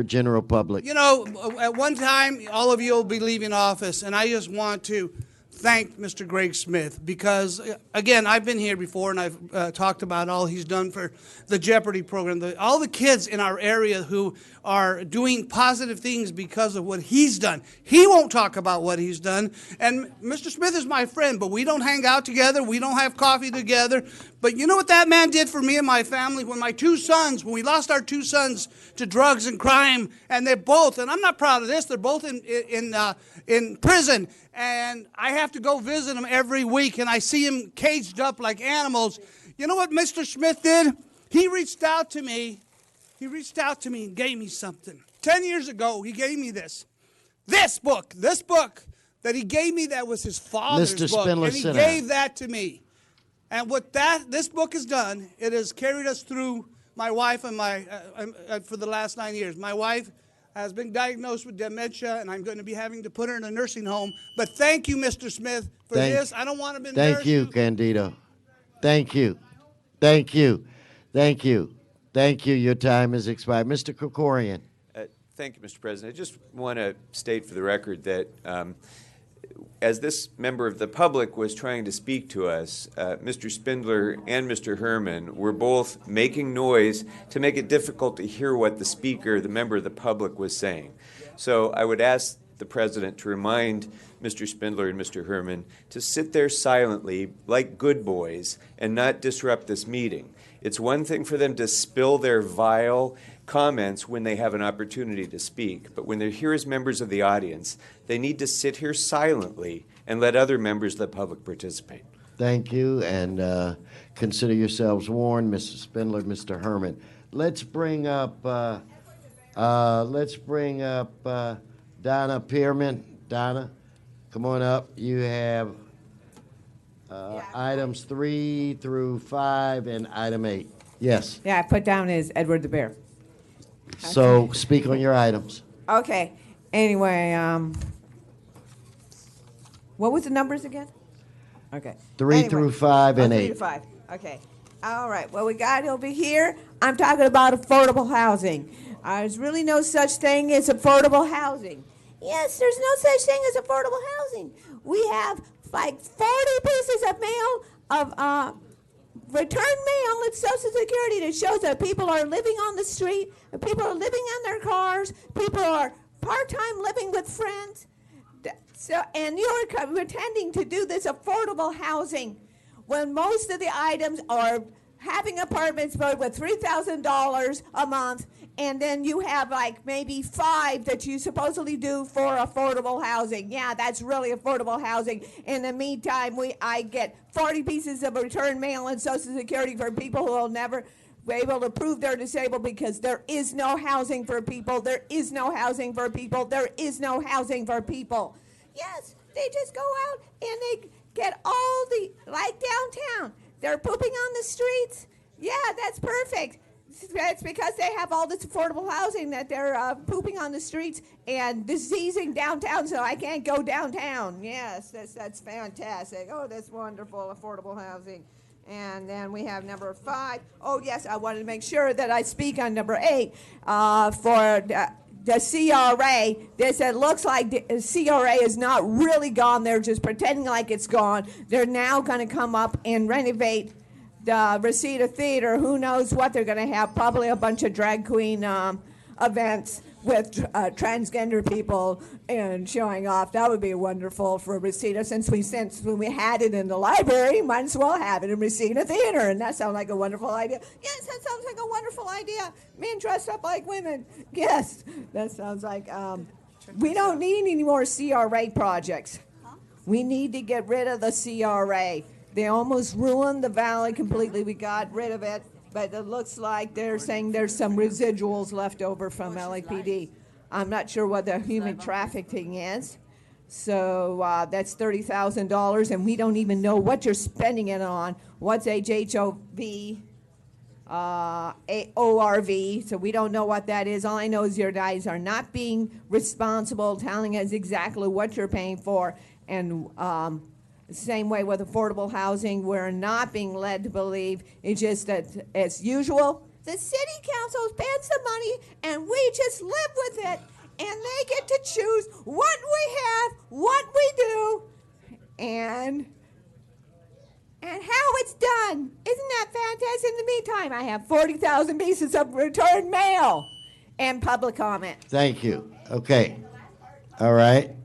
general public. You know, at one time, all of you will be leaving office, and I just want to thank Mr. Greg Smith because, again, I've been here before and I've talked about all he's done for the Jeopardy program. All the kids in our area who are doing positive things because of what he's done. He won't talk about what he's done. And Mr. Smith is my friend, but we don't hang out together. We don't have coffee together. But you know what that man did for me and my family? When we lost our 2 sons to drugs and crime, and they're both, and I'm not proud of this, they're both in prison. And I have to go visit them every week, and I see them caged up like animals. You know what Mr. Smith did? He reached out to me. He reached out to me and gave me something. 10 years ago, he gave me this book that he gave me that was his father's Mr. book. Spindler, And he gave that to me. And what this book has done, it has carried us through my wife and for the last 9 years. My wife has been diagnosed with dementia, and I'm going to be having to put her in a nursing home. But thank you, Mr. Smith, for this. I don't want to embarrass you. Thank you, Candido. Thank you. Your time has expired. Mr. Krikorian. Thank you, Mr. President. I just want to state for the record that as this member of the public was trying to speak to us, Mr. Spindler and Mr. Herman were both making noise to make it difficult to hear what the speaker, the member of the public, was saying. So I would ask the President to remind Mr. Spindler and Mr. Herman to sit there silently like good boys and not disrupt this meeting. It's one thing for them to spill their vile comments when they have an opportunity to speak, but when they're here as members of the audience, they need to sit here silently and let other members of the public participate. Thank you, and consider yourselves warned, Mr. Spindler, Mr. Herman. Let's bring up Donna Pearman. Donna, come on up. You have items 3 through 5 and item 8. Yes. Yeah, I put down as Edward the Bear. So speak on your items. Okay. Anyway, what was the numbers again? Okay. 3 through 5 and 8. 3 to 5. Okay. All right. Well, we got over here. I'm talking about affordable housing. There's really no such thing as affordable housing. Yes, there's no such thing as affordable housing. We have like 40 pieces of mail of return mail with Social Security that shows that people are living on the street, people are living in their cars, people are part-time living with friends. So, and you're pretending to do this affordable housing when most of the items are having apartments but with $3,000 a month, and then you have like maybe 5 that you supposedly do for affordable housing. Yeah, that's really affordable housing. In the meantime, I get 40 pieces of return mail and Social Security for people who will never be able to prove they're disabled because there is no housing for people. There is no housing for people. There is no housing for people. Yes, they just go out and they get all the, like downtown, they're pooping on the streets. Yeah, that's perfect. It's because they have all this affordable housing that they're pooping on the streets and diseasing downtown, so I can't go downtown. Yes, that's fantastic. Oh, that's wonderful, affordable housing. And then we have number 5. Oh, yes, I wanted to make sure that I speak on number 8 for the CRA. It looks like the CRA is not really gone. They're just pretending like it's gone. They're now going to come up and renovate the Reseda Theater. Who knows what they're going to have? Probably a bunch of drag queen events with transgender people and showing off. That would be wonderful for Reseda, since when we had it in the library, might as well have it in Reseda Theater. And that sounds like a wonderful idea. Yes, that sounds like a wonderful idea. Men dressed up like women. Yes, that sounds like we don't need any more CRA projects. We need to get rid of the CRA. They almost ruined the valley completely. We got rid of it, but it looks like they're saying there's some residuals left over from LAPD. I'm not sure what the human trafficking is. So that's $30,000, and we don't even know what you're spending it on. What's HHOV, ORV, so we don't know what that is. All I know is your guys are not being responsible, telling us exactly what you're paying for, and same way with affordable housing, we're not being led to believe. It's just that, as usual, the city council spends the money and we just live with it, and they get to choose what we have, what we do, and how it's done. Isn't that fantastic? In the meantime, I have 40,000 pieces of return mail and public comment. Thank you. Okay. All right.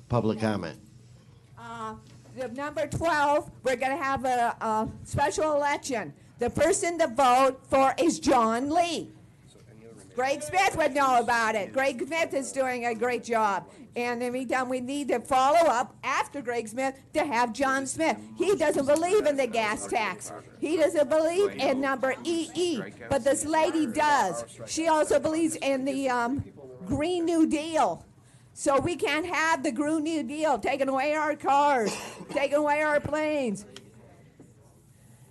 Public comment. Number 12, we're going to have a special election. The person to vote for is John Lee. Greg Smith would know about it. Greg Smith is doing a great job. And in the meantime, we need to follow up after Greg Smith to have John Smith. He doesn't believe in the gas tax. He doesn't believe in number EE, but this lady does. She also believes in the Green New Deal. So we can't have the Green New Deal taking away our cars, taking away our planes.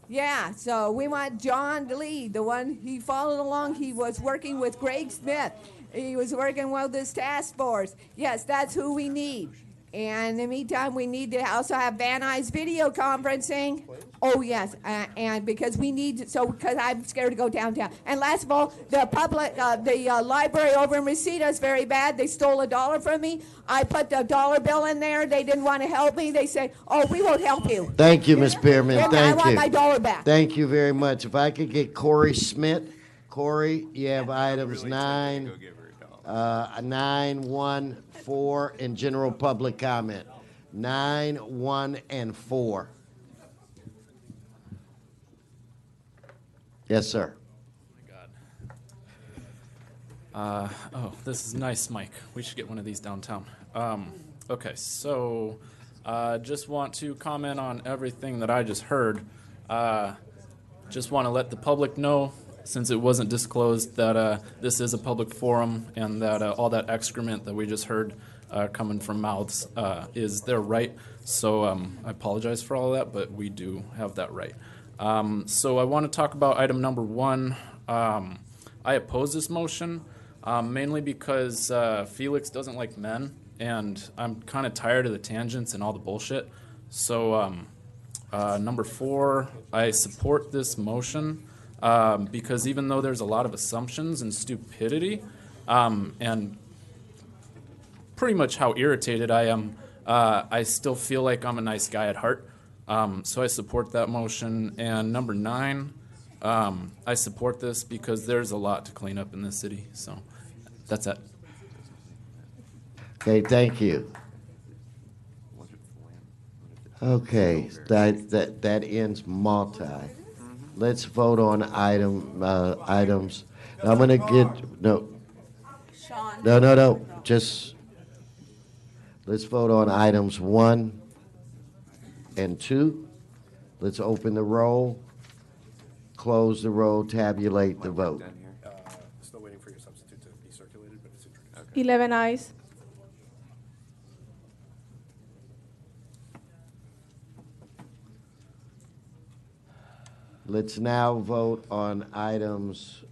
Yeah, so we want John to lead, the one he followed along. He was working with Greg Smith. He was working with this task force. Yes, that's who we need. And in the meantime, we need to also have Van Nuys video conferencing. Oh, yes, and because we need to, because I'm scared to go downtown. And last of all, the library over in Reseda is very bad. They stole $1 from me. I put the dollar bill in there. They didn't want to help me. They said, oh, we won't help you. Thank you, Ms. Pearman. And Thank you. I want my dollar back. Thank you very much. If I could get Corey Schmidt. Corey, you have items 9, 1, 4, and general public comment. 9, 1, and 4. Yes, sir. Oh, this is nice, Mike. We should get one of these downtown. Okay, so just want to comment on everything that I just heard. Just want to let the public know, since it wasn't disclosed, that this is a public forum and that all that excrement that we just heard coming from mouths is their right. So I apologize for all of that, but we do have that right. So I want to talk about item number 1. I oppose this motion mainly because Felix doesn't like men, and I'm kind of tired of the tangents and all the bullshit. So number 4, I support this motion because even though there's a lot of assumptions and stupidity and pretty much how irritated I am, I still feel like I'm a nice guy at heart. So I support that motion. And number 9, I support this because there's a lot to clean up in this city. So that's it. Okay, thank you. Okay, that ends multi. Let's vote on items. I'm gonna get, no, just, let's vote on items 1 and 2. Let's open the roll, close the roll, tabulate the vote. Still waiting for your substitute to be circulated, but it's introduced. 11 ayes. Let's now vote on items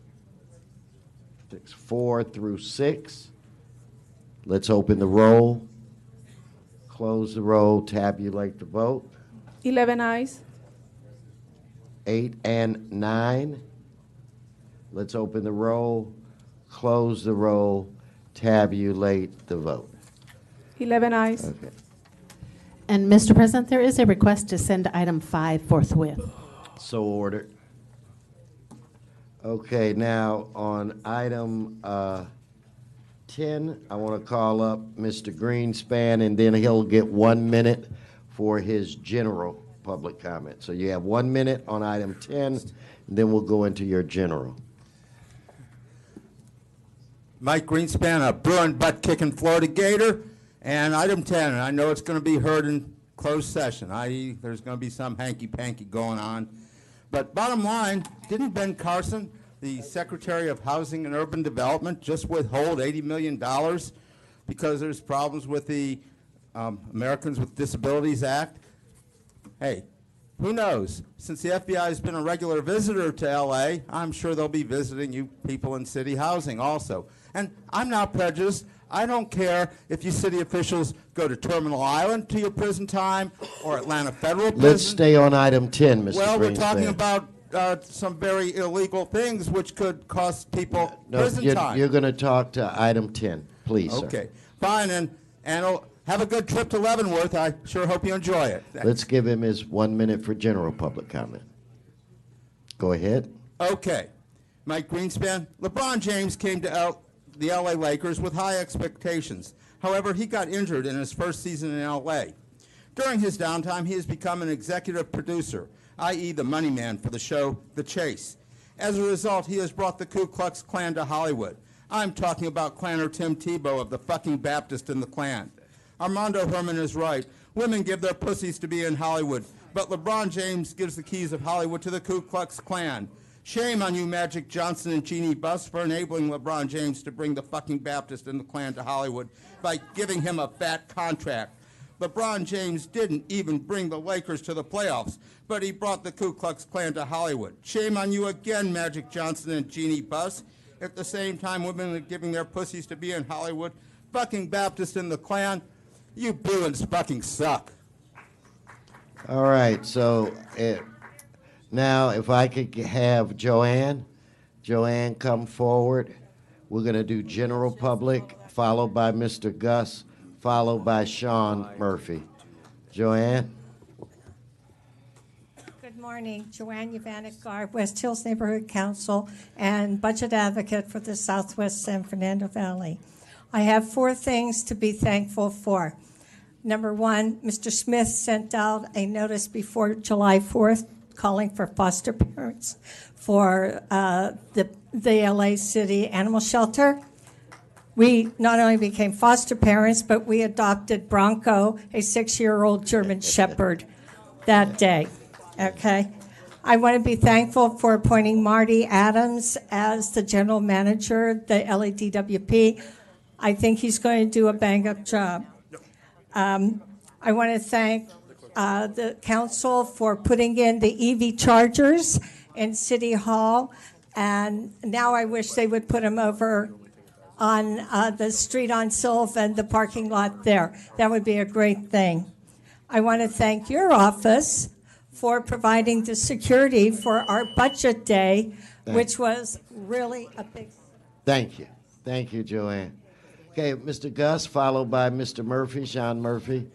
4 through 6. Let's open the roll, close the roll, tabulate the vote. 11 ayes. 8 and 9. Let's open the roll, close the roll, tabulate the vote. 11 ayes. Okay. And Mr. President, there is a request to send item 5 forthwith. So ordered. Okay, now on item 10, I want to call up Mr. Greenspan, and then he'll get 1 minute for his general public comment. So you have 1 minute on item 10, and then we'll go into your general. Mike Greenspan, a Bruin butt-kicking Florida Gator. And item 10, I know it's going to be heard in closed session, i.e. there's going to be some hanky-panky going on. But bottom line, didn't Ben Carson, the Secretary of Housing and Urban Development, just withhold $80 million because there's problems with the Americans with Disabilities Act? Hey, who knows? Since the FBI has been a regular visitor to L.A., I'm sure they'll be visiting you people in city housing also. And I'm not prejudiced. I don't care if you city officials go to Terminal Island to your prison time or Atlanta Federal Prison. Let's stay on item 10, Mr. Well, we're talking Greenspan. about some very illegal things which could cost people prison time. You're going to talk to item 10, please, sir. Okay, fine, and have a good trip to Leavenworth. I sure hope you enjoy it. Let's give him his 1 minute for general public comment. Go ahead. Okay, Mike Greenspan. LeBron James came to the L.A. Lakers with high expectations. However, he got injured in his first season in L.A. During his downtime, he has become an executive producer, i.e. the money man for the show The Chase. As a result, he has brought the Ku Klux Klan to Hollywood. I'm talking about Klanner Tim Tebow of the fucking Baptist in the Klan. Armando Herman is right. Women give their pussies to be in Hollywood, but LeBron James gives the keys of Hollywood to the Ku Klux Klan. Shame on you, Magic Johnson and Jeannie Buss, for enabling LeBron James to bring the fucking Baptist and the Klan to Hollywood by giving him a fat contract. LeBron James didn't even bring the Lakers to the playoffs, but he brought the Ku Klux Klan to Hollywood. Shame on you again, Magic Johnson and Jeannie Buss. At the same time, women are giving their pussies to be in Hollywood. Fucking Baptist and the Klan, you Bruins fucking suck. All right, so now if I could have Joanne come forward. We're going to do general public, followed by Mr. Gus, followed by Sean Murphy. Joanne? Good morning. Joanne Yvanek-Garb, West Hills Neighborhood Council and budget advocate for the Southwest San Fernando Valley. I have 4 things to be thankful for. Number 1, Mr. Smith sent out a notice before July 4th calling for foster parents for the LA City Animal Shelter. We not only became foster parents, but we adopted Bronco, a 6-year-old German Shepherd, that day. Okay? I want to be thankful for appointing Marty Adams as the general manager of the LADWP. I think he's going to do a bang-up job. I want to thank the council for putting in the EV chargers in City Hall, and now I wish they would put them over on the street on Sylvan, the parking lot there. That would be a great thing. I want to thank your office for providing the security for our budget day, which was really a big... Thank you. Thank you, Joanne. Okay, Mr. Gus, followed by Mr. Murphy, Sean Murphy.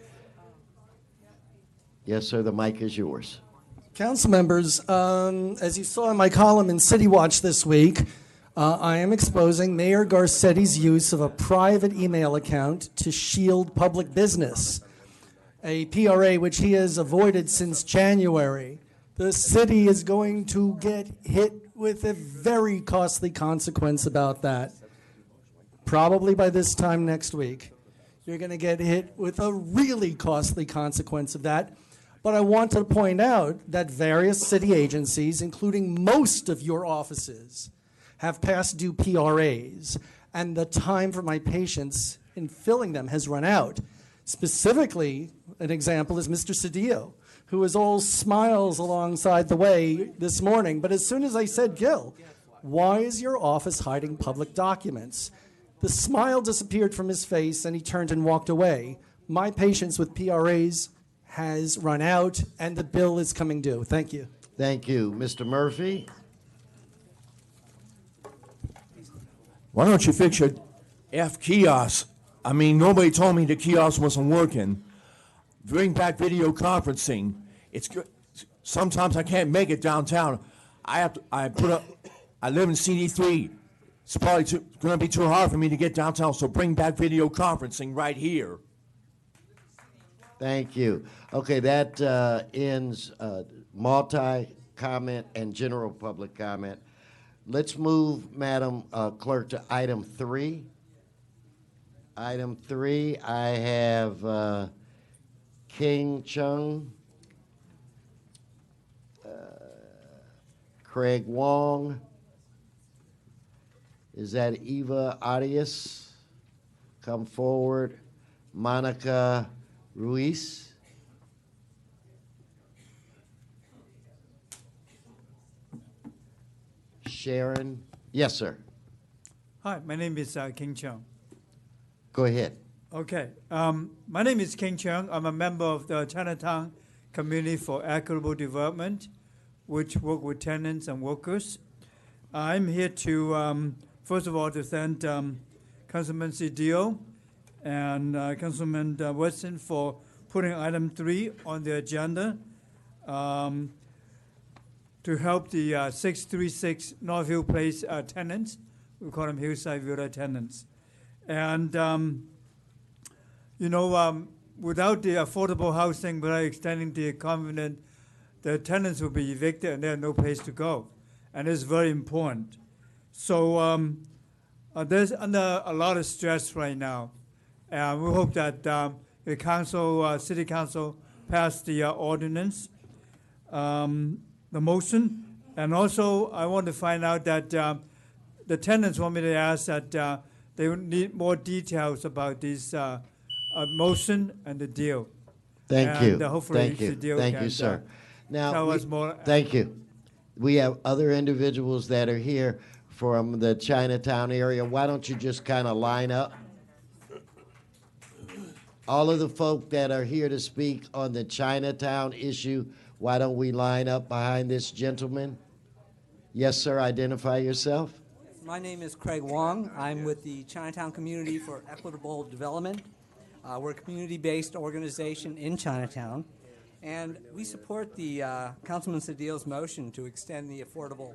Yes, sir, the mic is yours. Council members, as you saw in my column in City Watch this week, I am exposing Mayor Garcetti's use of a private email account to shield public business. a PRA which he has avoided since January, the city is going to get hit with a very costly consequence about that. Probably by this time next week, you're going to get hit with a really costly consequence of that. But I want to point out that various city agencies, including most of your offices, have past due PRAs, and the time for my patients in filling them has run out. Specifically, an example is Mr. Cedillo, who was all smiles alongside the way this morning. But as soon as I said, Gil, why is your office hiding public documents? The smile disappeared from his face and he turned and walked away. My patience with PRAs has run out and the bill is coming due. Thank you. Thank you. Mr. Murphy? Why don't you fix your F kiosk? I mean, nobody told me the kiosk wasn't working. Bring back video conferencing. It's good. Sometimes I can't make it downtown. I live in CD3. It's probably going to be too hard for me to get downtown, so bring back video conferencing right here. Thank you. Okay, that ends multi-comment and general public comment. Let's move, Madam Clerk, to item 3. Item 3, I have King Chung, Craig Wong. Is that Eva Arias? Come forward. Monica Ruiz. Sharon. Yes, sir. Hi, my name is King Chung. Go ahead. Okay. My name is King Chung. I'm a member of the Chinatown Community for Equitable Development, which work with tenants and workers. I'm here to, first of all, to thank Councilman Cedillo and Councilman Weston for putting item 3 on the agenda to help the 636 Northview Place tenants. We call them Hillside Villa tenants. And, without the affordable housing, without extending the covenant, the tenants will be evicted and they have no place to go. And it's very important. So there's under a lot of stress right now. And we hope that the council, city council, pass the ordinance, the motion. And also, I want to find out that the tenants want me to ask that they would need more details about this motion and the deal. Thank and, you. Hopefully Thank you. the deal Thank can you, sir. Now, tell us more. Thank you. We have other individuals that are here from the Chinatown area. Why don't you just kind of line up? All of the folk that are here to speak on the Chinatown issue, why don't we line up behind this gentleman? Yes, sir. Identify yourself. My name is Craig Wong. I'm with the Chinatown Community for Equitable Development. We're a community-based organization in Chinatown, and we support the Councilman Cedillo's motion to extend the affordable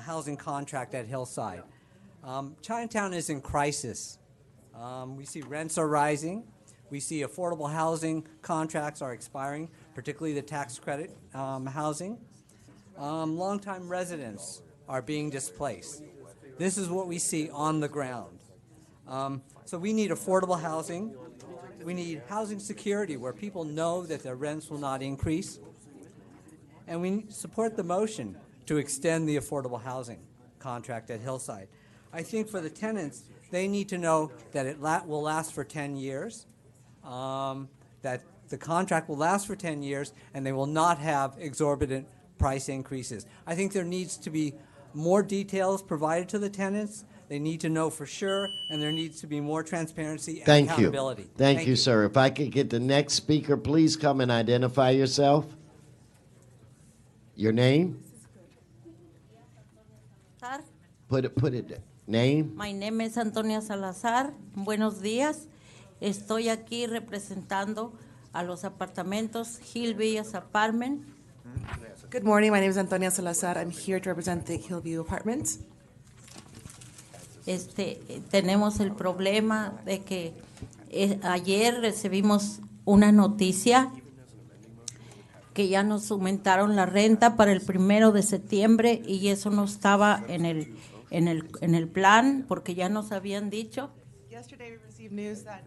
housing contract at Hillside. Chinatown is in crisis. We see rents are rising. We see affordable housing contracts are expiring, particularly the tax credit housing. Longtime residents are being displaced. This is what we see on the ground. So we need affordable housing. We need housing security where people know that their rents will not increase. And we support the motion to extend the affordable housing contract at Hillside. I think for the tenants, they need to know that it will last for 10 years, that the contract will last for 10 years, and they will not have exorbitant price increases. I think there needs to be more details provided to the tenants. They need to know for sure, and there needs to be more transparency and accountability. Thank you, sir. If I could get the next speaker, please come and identify yourself. Your name? Put it. Name? My name is Antonia Salazar. Buenos días. Estoy aquí representando a los apartamentos Hillvillas Apartment. Good morning. My name is Antonia Salazar. I'm here to represent the Hillview Apartments. Tenemos el problema de que ayer recibimos una noticia que ya nos aumentaron la renta para el 1 de septiembre y eso no estaba en el plan porque ya nos habían dicho. Yesterday we received news that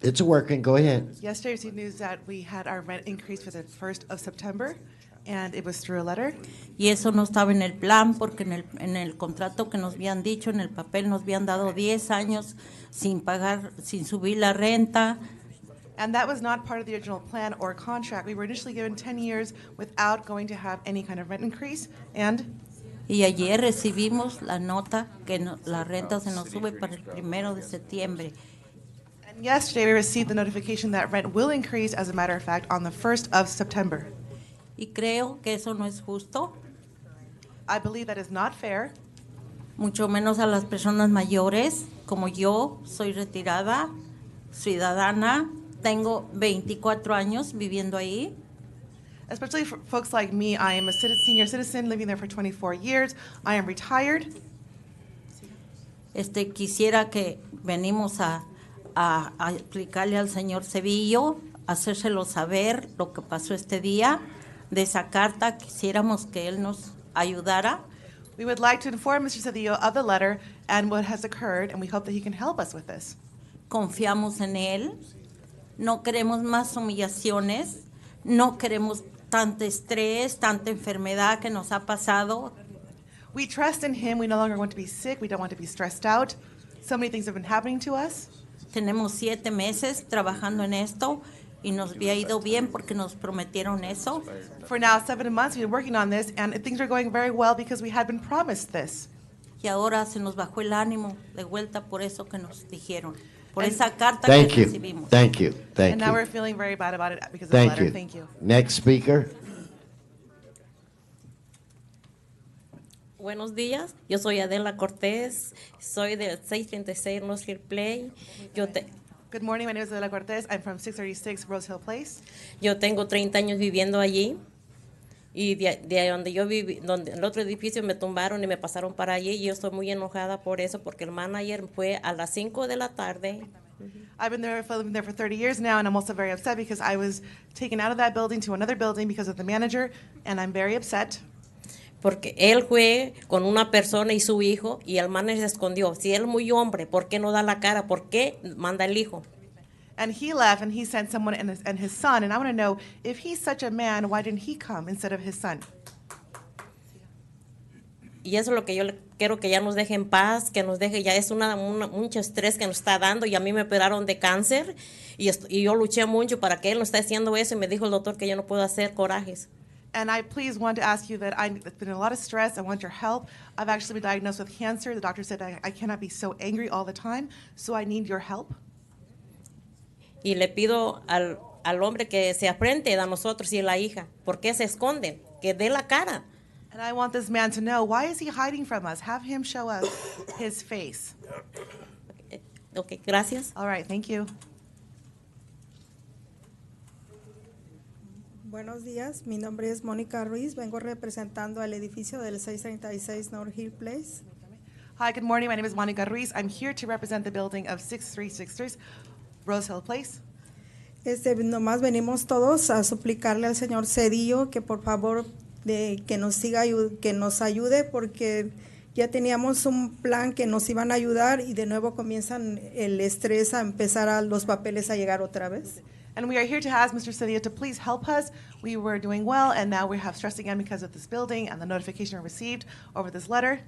It's working. Go ahead. Yesterday we received news that we had our rent increase for the 1st of September, and it was through a letter. Y eso no estaba en el plan porque en el contrato que nos habían dicho, en el papel nos habían dado 10 años sin pagar, sin subir la renta. And that was not part of the original plan or contract. We were initially given 10 years without going to have any kind of rent increase, and Y ayer recibimos la nota que la renta se nos sube para el 1 de septiembre. and yesterday we received the notification that rent will increase, as a matter of fact, on the 1st of September. Y creo que eso no es justo, I believe that is not fair, mucho menos a las personas mayores, como yo, soy retirada, ciudadana, tengo 24 años viviendo ahí. especially for folks like me. I am a senior citizen living there for 24 years. I am retired. Quisiera que venimos a explicarle al señor Sevillo, hacérselo saber lo que pasó este día, de esa carta, quisiéramos que él nos ayudara. We would like to inform Mr. Cedillo of the letter and what has occurred, and we hope that he can help us with this. Confiamos en él, no queremos más humillaciones, no queremos tanto estrés, tanta enfermedad que nos ha pasado. We trust in him. We no longer want to be sick. We don't want to be stressed out. So many things have been happening to us. Tenemos 7 meses trabajando en esto y nos había ido bien porque nos prometieron eso. For now, 7 months, we've been working on this, and things are going very well because we had been promised this. Y ahora se nos bajó el ánimo de vuelta por eso que nos dijeron, por esa carta Thank que you. recibimos. Thank you. And Thank now we're you. feeling very bad about it because of Thank the letter. you. Thank you. Next speaker. Buenos días, yo soy Adela Cortés, soy del 636 Rose Hill Place. Good morning, my name is Adela Cortez. I'm from 636 Rose Hill Place. Yo tengo 30 años viviendo allí y de donde yo viví, donde el otro edificio me tumbaron y me pasaron para allí y yo estoy muy enojada por eso porque el manager fue a las 5 de la tarde. I've been living there for 30 years now, and I'm also very upset because I was taken out of that building to another building because of the manager, and I'm very upset. Porque él fue con una persona y su hijo y el manager se escondió. Si él es muy hombre, ¿por qué no da la cara? ¿Por qué manda el hijo? And he left, and he sent someone and his son, and I want to know, if he's such a man, why didn't he come instead of his son? Y eso es lo que yo quiero que ya nos deje en paz, que nos deje, ya es mucho estrés que nos está dando y a mí me operaron de cáncer y yo luché mucho para que él no esté haciendo eso y me dijo el doctor que yo no puedo hacer corajes. And I please want to ask you that it's been a lot of stress. I want your help. I've actually been diagnosed with cancer. The doctor said I cannot be so angry all the time, so I need your help. Y le pido al hombre que se afrente a nosotros y a la hija, ¿por qué se esconden? Que dé la cara. And I want this man to know, why is he hiding from us? Have him show us his face. Okay, gracias. All right, thank you. Buenos días, mi nombre es Mónica Ruiz, vengo representando al edificio del 636 North Hill Place. Hi, good morning. My name is Monica Ruiz. I'm here to represent the building of 6363 Rose Hill Place. Nomás venimos todos a suplicarle al señor Cedillo que por favor que nos ayude porque ya teníamos un plan que nos iban a ayudar y de nuevo comienzan el estrés a empezar a los papeles a llegar otra vez. And we are here to ask Mr. Cedillo to please help us. We were doing well, and now we have stress again because of this building and the notification we received over this letter.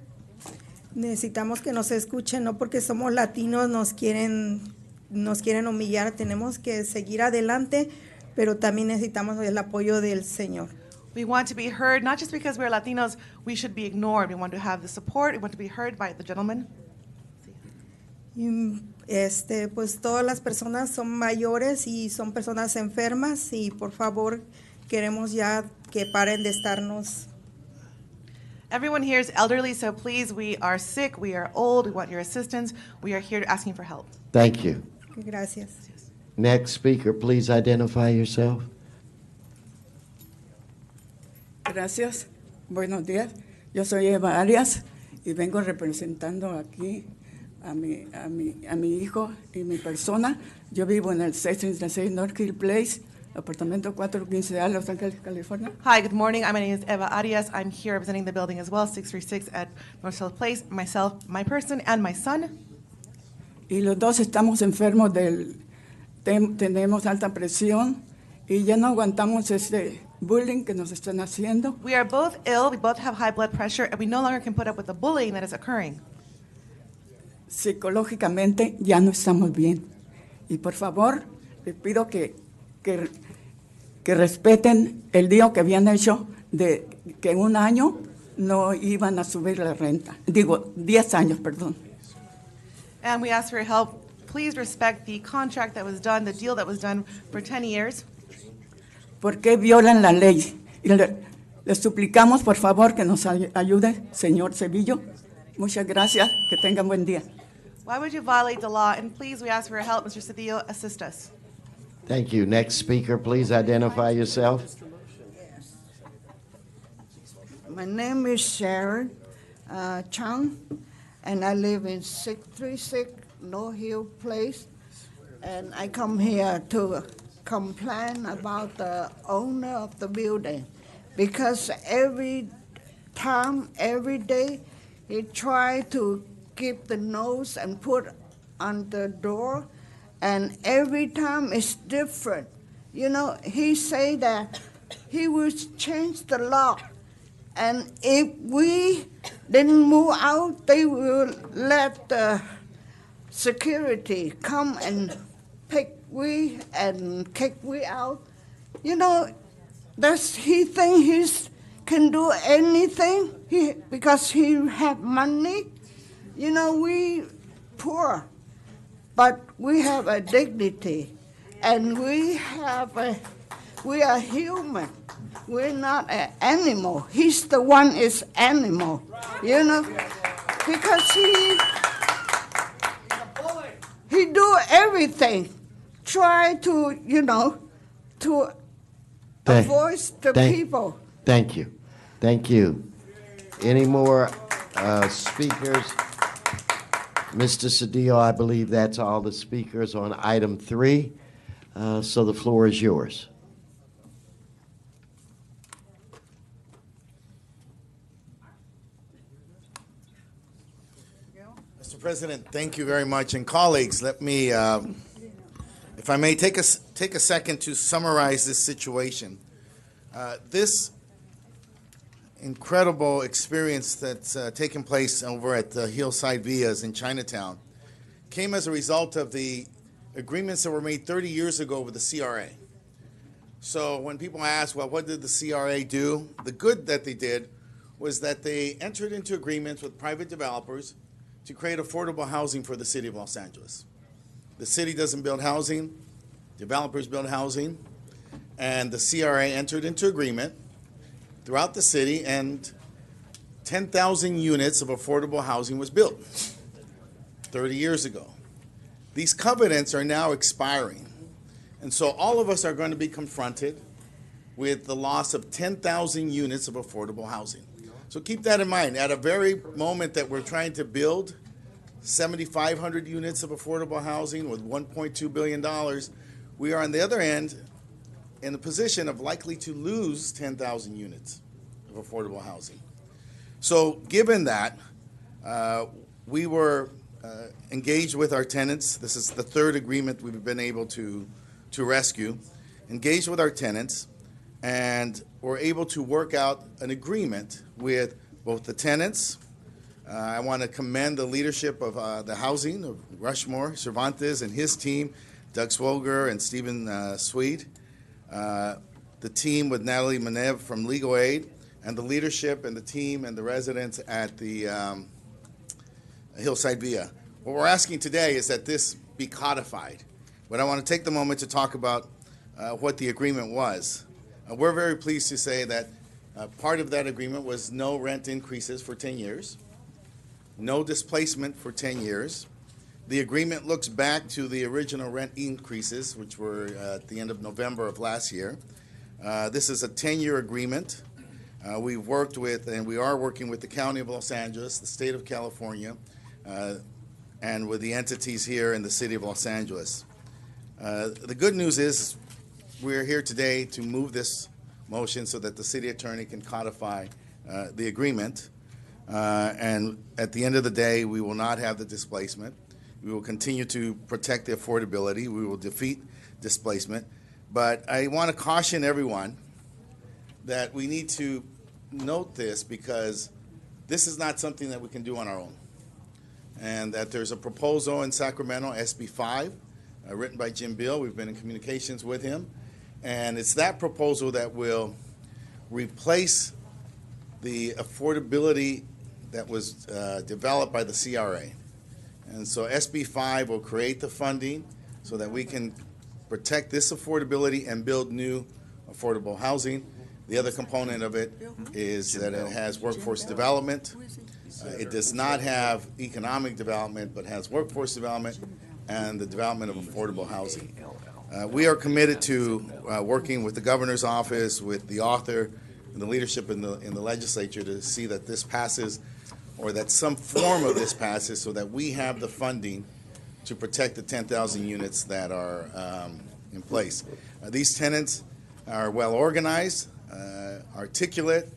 Necesitamos que nos escuchen, no porque somos latinos nos quieren humillar, tenemos que seguir adelante, pero también necesitamos el apoyo del Señor. We want to be heard, not just because we're Latinos, we should be ignored. We want to have the support. We want to be heard by the gentleman. Y, pues todas las personas son mayores y son personas enfermas y por favor queremos ya que paren de estarnos. Everyone here is elderly, so please, we are sick, we are old, we want your assistance. We are here asking for help. Thank you. Gracias. Next speaker, please identify yourself. Gracias. Buenos días. Yo soy Eva Arias y vengo representando aquí a mi hijo y mi persona. Yo vivo en el 636 North Hill Place, apartamento 415A, Los Ángeles, California. Hi, good morning. My name is Eva Arias. I'm here representing the building as well, 636 at North Hill Place. Myself, my person, and my son. Y los dos estamos enfermos tenemos alta presión y ya no aguantamos este bullying que nos están haciendo. We are both ill. We both have high blood pressure, and we no longer can put up with the bullying that is occurring. Psicológicamente ya no estamos bien. Y por favor, les pido que respeten el día que habían hecho de que en un año no iban a subir la renta. Digo, 10 años, perdón. And we ask for your help. Please respect the contract that was done, the deal that was done for 10 years. ¿Por qué violan la ley? Y les suplicamos, por favor, que nos ayude, señor Cedillo. Muchas gracias. Que tengan buen día. Why would you violate the law? And please, we ask for your help. Mr. Cedillo, assist us. Thank you. Next speaker, please identify yourself. My name is Sharon Chang, and I live in 636 North Hill Place. And I come here to complain about the owner of the building, because every time, every day, he try to keep the nose and put on the door, and every time it's different. You know, he say that he will change the law, and if we didn't move out, they will let the security come and pick we and kick we out. You know, does he think he can do anything because he have money? You know, we poor, but we have a dignity, and we are human. We're not an animal. He's the one is animal, you know, because he do everything, try to, you know, to avoid the people. Thank you. Thank you. Any more speakers? Mr. Cedillo, I believe that's all the speakers on item 3. So the floor is yours. Mr. President, thank you very much. And colleagues, let me, if I may, take a second to summarize this situation. This incredible experience that's taken place over at the Hillside Villas in Chinatown came as a result of the agreements that were made 30 years ago with the CRA. So when people ask, well, what did the CRA do? The good that they did was that they entered into agreements with private developers to create affordable housing for the city of Los Angeles. The city doesn't build housing, developers build housing, and the CRA entered into agreement throughout the city, and 10,000 units of affordable housing was built 30 years ago. These covenants are now expiring, and so all of us are going to be confronted with the loss of 10,000 units of affordable housing. So keep that in mind. At a very moment that we're trying to build 7,500 units of affordable housing with $1.2 billion, we are on the other end in the position of likely to lose 10,000 units of affordable housing. So given that, we were engaged with our tenants. This is the third agreement we've been able to rescue. Engaged with our tenants, and we're able to work out an agreement with both the tenants. I want to commend the leadership of the housing of Rushmore, Cervantes and his team, Doug Swoger and Stephen Sweet. The team with Natalie Manev from Legal Aid, and the leadership and the team and the residents at the Hillside Villa. What we're asking today is that this be codified. But I want to take the moment to talk about what the agreement was. We're very pleased to say that part of that agreement was no rent increases for 10 years, no displacement for 10 years. The agreement looks back to the original rent increases, which were at the end of November of last year. This is a 10-year agreement. We've worked with, and we are working with the County of Los Angeles, the State of California, and with the entities here in the city of Los Angeles. The good news is we're here today to move this motion so that the city attorney can codify the agreement. And at the end of the day, we will not have the displacement. We will continue to protect the affordability. We will defeat displacement. But I want to caution everyone that we need to note this, because this is not something that we can do on our own. And that there's a proposal in Sacramento, SB 5, written by Jim Bill. We've been in communications with him. And it's that proposal that will replace the affordability that was developed by the CRA. And so SB 5 will create the funding so that we can protect this affordability and build new affordable housing. The other component of it is that it has workforce development. It does not have economic development, but has workforce development and the development of affordable housing. We are committed to working with the governor's office, with the author, and the leadership in the legislature to see that this passes, or that some form of this passes, so that we have the funding to protect the 10,000 units that are in place. These tenants are well organized, articulate,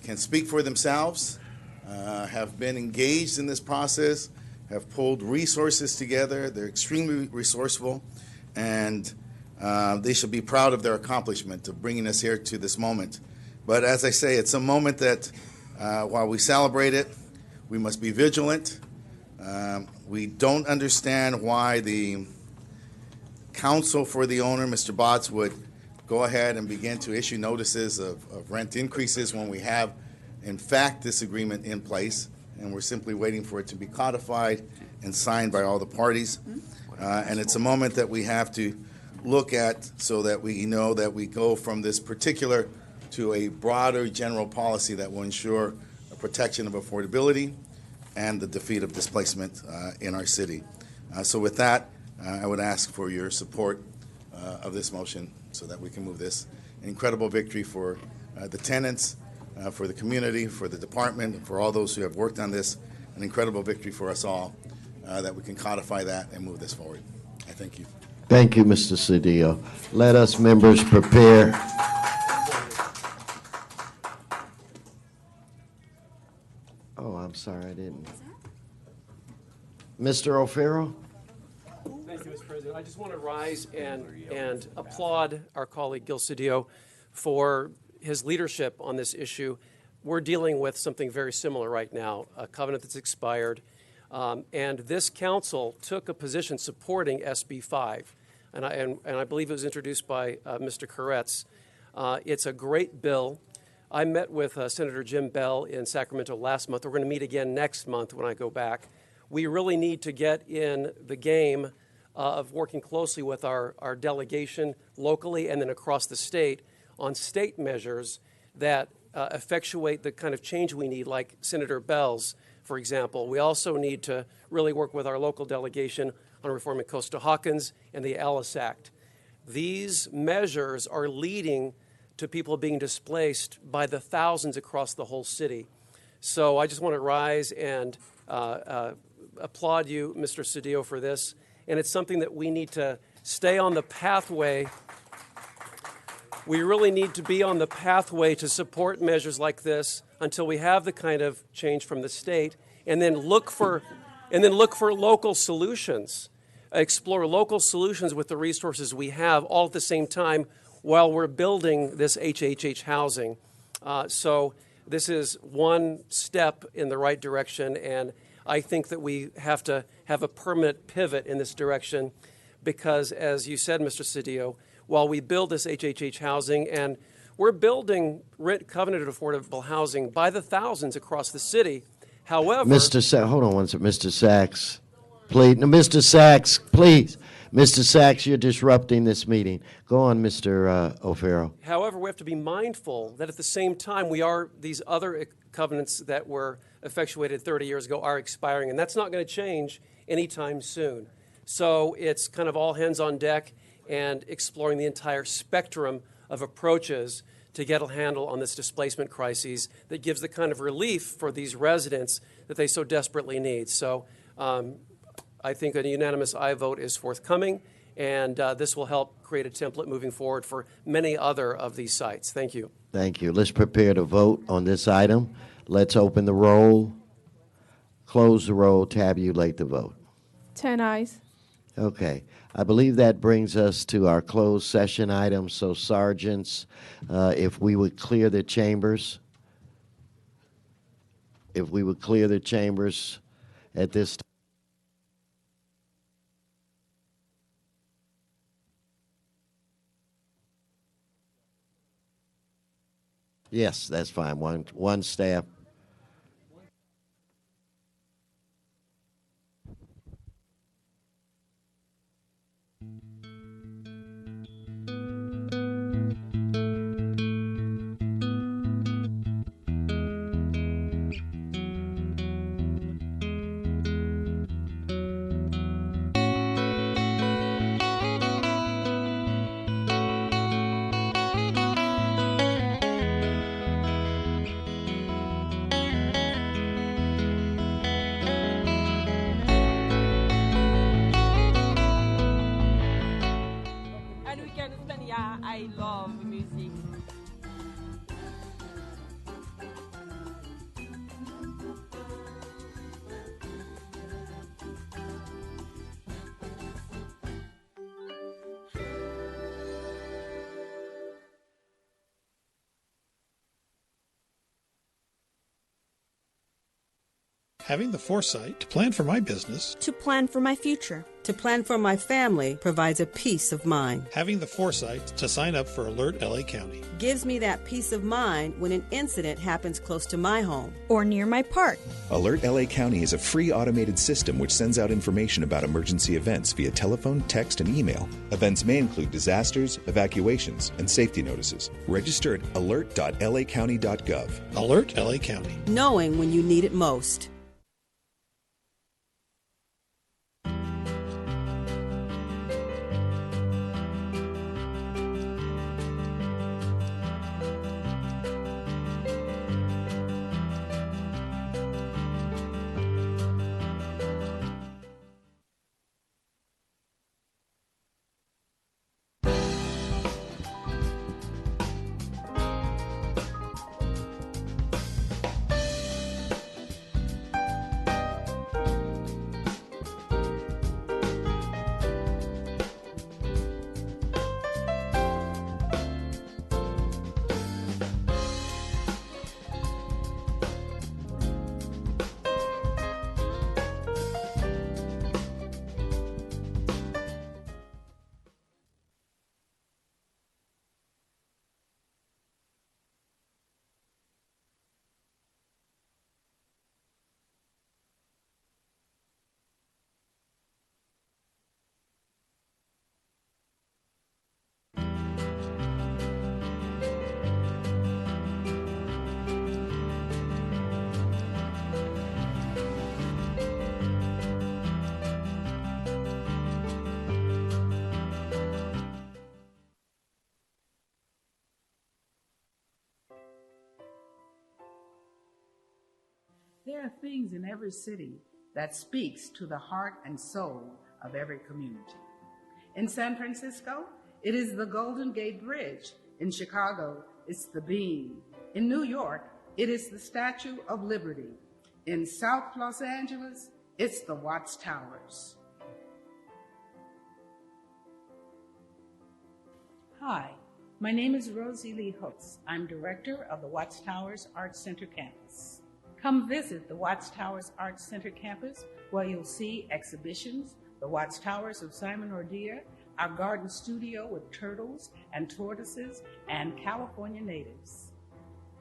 can speak for themselves, have been engaged in this process, have pulled resources together. They're extremely resourceful, and they should be proud of their accomplishment of bringing us here to this moment. But as I say, it's a moment that while we celebrate it, we must be vigilant. We don't understand why the counsel for the owner, Mr. Botts, would go ahead and begin to issue notices of rent increases when we have, in fact, this agreement in place, and we're simply waiting for it to be codified and signed by all the parties. And it's a moment that we have to look at so that we know that we go from this particular to a broader general policy that will ensure a protection of affordability and the defeat of displacement in our city. So with that, I would ask for your support of this motion so that we can move this. An incredible victory for the tenants, for the community, for the department, and for all those who have worked on this. An incredible victory for us all that we can codify that and move this forward. I thank you. Thank you, Mr. Cedillo. Let us members prepare. Oh, I'm sorry, I didn't. Mr. O'Farrell? Thank you, Mr. President. I just want to rise and applaud our colleague Gil Cedillo for his leadership on this issue. We're dealing with something very similar right now, a covenant that's expired. And this council took a position supporting SB 5, and I believe it was introduced by Mr. Koretz. It's a great bill. I met with Senator Jim Bell in Sacramento last month. We're going to meet again next month when I go back. We really need to get in the game of working closely with our delegation locally and then across the state on state measures that effectuate the kind of change we need, like Senator Bell's, for example. We also need to really work with our local delegation on reforming Costa-Hawkins and the Alice Act. These measures are leading to people being displaced by the thousands across the whole city. So I just want to rise and applaud you, Mr. Cedillo, for this. And it's something that we need to stay on the pathway. We really need to be on the pathway to support measures like this until we have the kind of change from the state, and then look for local solutions. Explore local solutions with the resources we have, all at the same time, while we're building this HHH housing. So this is one step in the right direction, and I think that we have to have a permanent pivot in this direction because, as you said, Mr. Cedillo, while we build this HHH housing, and we're building covenanted affordable housing by the thousands across the city. However, hold on one second, Mr. Sachs, please. No, Mr. Sachs, please. Mr. Sachs, you're disrupting this meeting. Go on, Mr. O'Farrell. However, we have to be mindful that at the same time, these other covenants that were effectuated 30 years ago are expiring, and that's not going to change anytime soon. So it's kind of all hands on deck and exploring the entire spectrum of approaches to get a handle on this displacement crisis that gives the kind of relief for these residents that they so desperately need. So I think a unanimous aye vote is forthcoming, and this will help create a template moving forward for many other of these sites. Thank you. Thank you. Let's prepare to vote on this item. Let's open the roll, close the roll, tabulate the vote. 10 ayes. Okay. I believe that brings us to our closed session item. So, sergeants, if we would clear the chambers. If we would clear the chambers at this time. Yes, that's fine. One staff. I love music. Having the foresight to plan for my business, to plan for my future, to plan for my family provides a peace of mind. having the foresight to sign up for Alert LA County. Gives me that peace of mind when an incident happens close to my home or near my park. Alert LA County is a free automated system which sends out information about emergency events via telephone, text, and email. Events may include disasters, evacuations, and safety notices. Register at alert.lacounty.gov. Alert LA County. Knowing when you need it most. There are things in every city that speaks to the heart and soul of every community. In San Francisco, it is the Golden Gate Bridge. In Chicago, it's the Beam. In New York, it is the Statue of Liberty. In South Los Angeles, it's the Watts Towers. Hi, my name is Rosie Lee Hooks. I'm director of the Watts Towers Arts Center campus. Come visit the Watts Towers Arts Center campus where you'll see exhibitions, the Watts Towers of Simon Ordia, our garden studio with turtles and tortoises and California natives.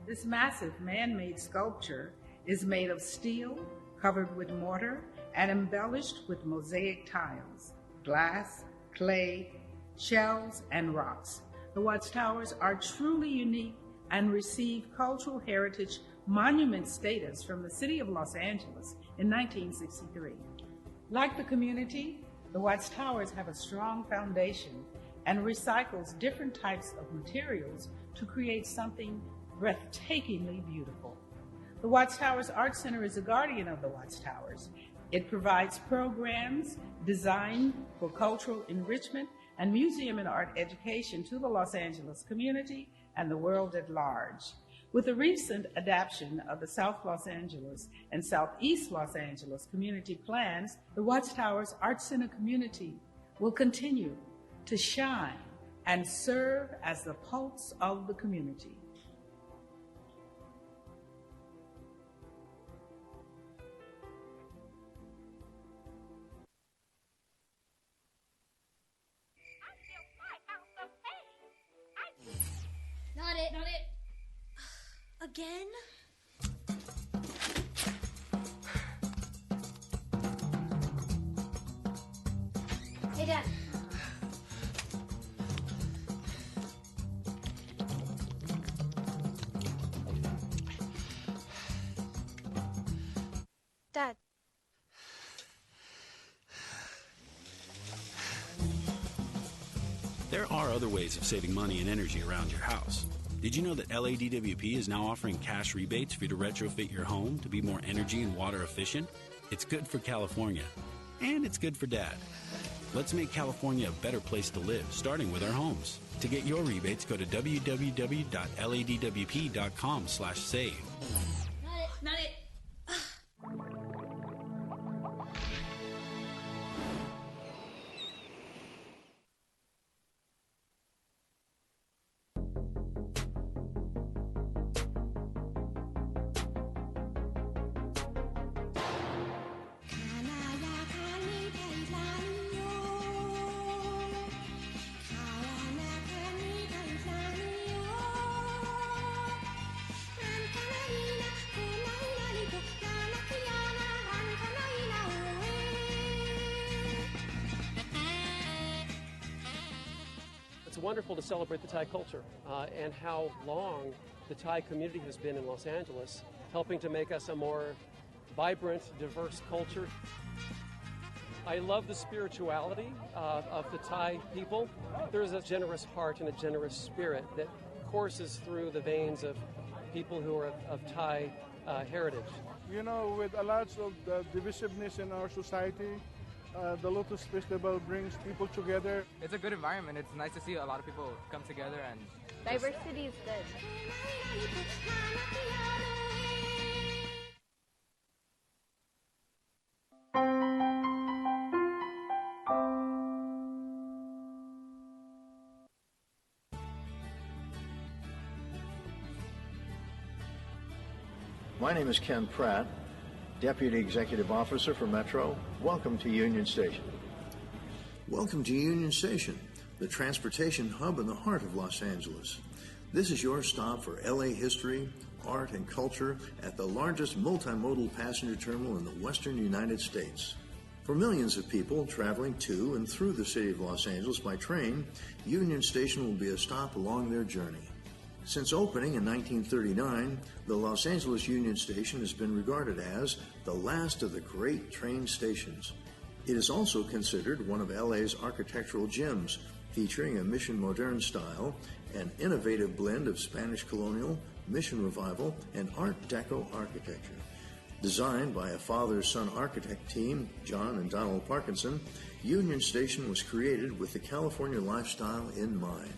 This massive man-made sculpture is made of steel, covered with mortar, and embellished with mosaic tiles, glass, clay, shells, and rocks. The Watts Towers are truly unique and receive cultural heritage monument status from the city of Los Angeles in 1963. Like the community, the Watts Towers have a strong foundation and recycles different types of materials to create something breathtakingly beautiful. The Watts Towers Art Center is a guardian of the Watts Towers It provides programs designed for cultural enrichment and museum and art education to the Los Angeles community and the world at large. With the recent adoption of the South Los Angeles and Southeast Los Angeles community plans, the Watchtowers Arts Center community will continue to shine and serve as the pulse of the community. Not it. Not it. Again? Hey, Dad. Dad. There are other ways of saving money and energy around your house. Did you know that LADWP is now offering cash rebates for you to retrofit your home to be more energy and water efficient? It's good for California, and it's good for Dad. Let's make California a better place to live, starting with our homes. To get your rebates, go to www.ladwp.com/save. Not it. Not it. It's wonderful to celebrate the Thai culture and how long the Thai community has been in Los Angeles, helping to make us a more vibrant, diverse culture. I love the spirituality of the Thai people. There's a generous heart and a generous spirit that courses through the veins of people who are of Thai heritage. You know, with a lot of divisiveness in our society, the Lotus Festival brings people together. It's a good environment. It's nice to see a lot of people come together and Diversity is good. My name is Ken Pratt, Deputy Executive Officer for Metro. Welcome to Union Station. Welcome to Union Station, the transportation hub in the heart of Los Angeles. This is your stop for LA history, art, and culture at the largest multimodal passenger terminal in the western United States. For millions of people traveling to and through the city of Los Angeles by train, Union Station will be a stop along their journey. Since opening in 1939, the Los Angeles Union Station has been regarded as the last of the great train stations. It is also considered one of LA's architectural gems, featuring a Mission Moderne style, an innovative blend of Spanish colonial, Mission Revival, and Art Deco architecture. Designed by a father-son architect team, John and Donald Parkinson, Union Station was created with the California lifestyle in mind.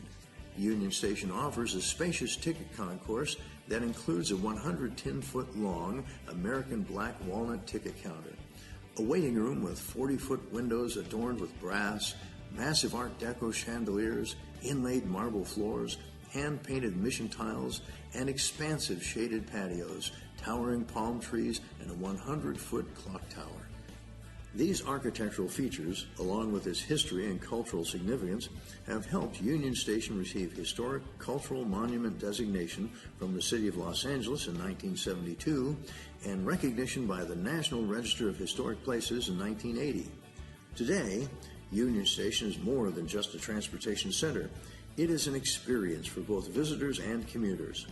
Union Station offers a spacious ticket concourse that includes a 110-foot-long American black walnut ticket counter, a waiting room with 40-foot windows adorned with brass, massive Art Deco chandeliers, inlaid marble floors, hand-painted Mission tiles, and expansive shaded patios, towering palm trees, and a 100-foot clock tower. These architectural features, along with its history and cultural significance, have helped Union Station receive Historic Cultural Monument designation from the City of Los Angeles in 1972 and recognition by the National Register of Historic Places in 1980. Today, Union Station is more than just a transportation center. It is an experience for both visitors and commuters.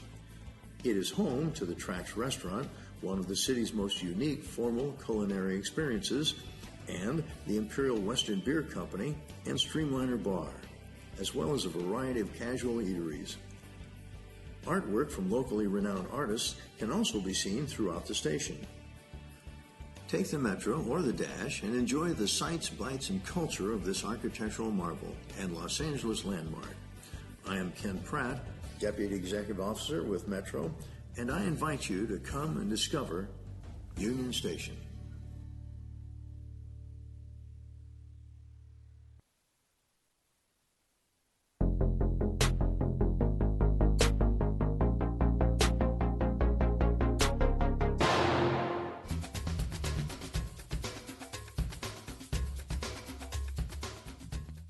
It is home to the Trax Restaurant, one of the city's most unique formal culinary experiences, and the Imperial Western Beer Company and Streamliner Bar, as well as a variety of casual eateries. Artwork from locally renowned artists can also be seen throughout the station. Take the Metro or the Dash and enjoy the sights, bites, and culture of this architectural marvel and Los Angeles landmark. I am Ken Pratt, Deputy Executive Officer with Metro, and I invite you to come and discover Union Station.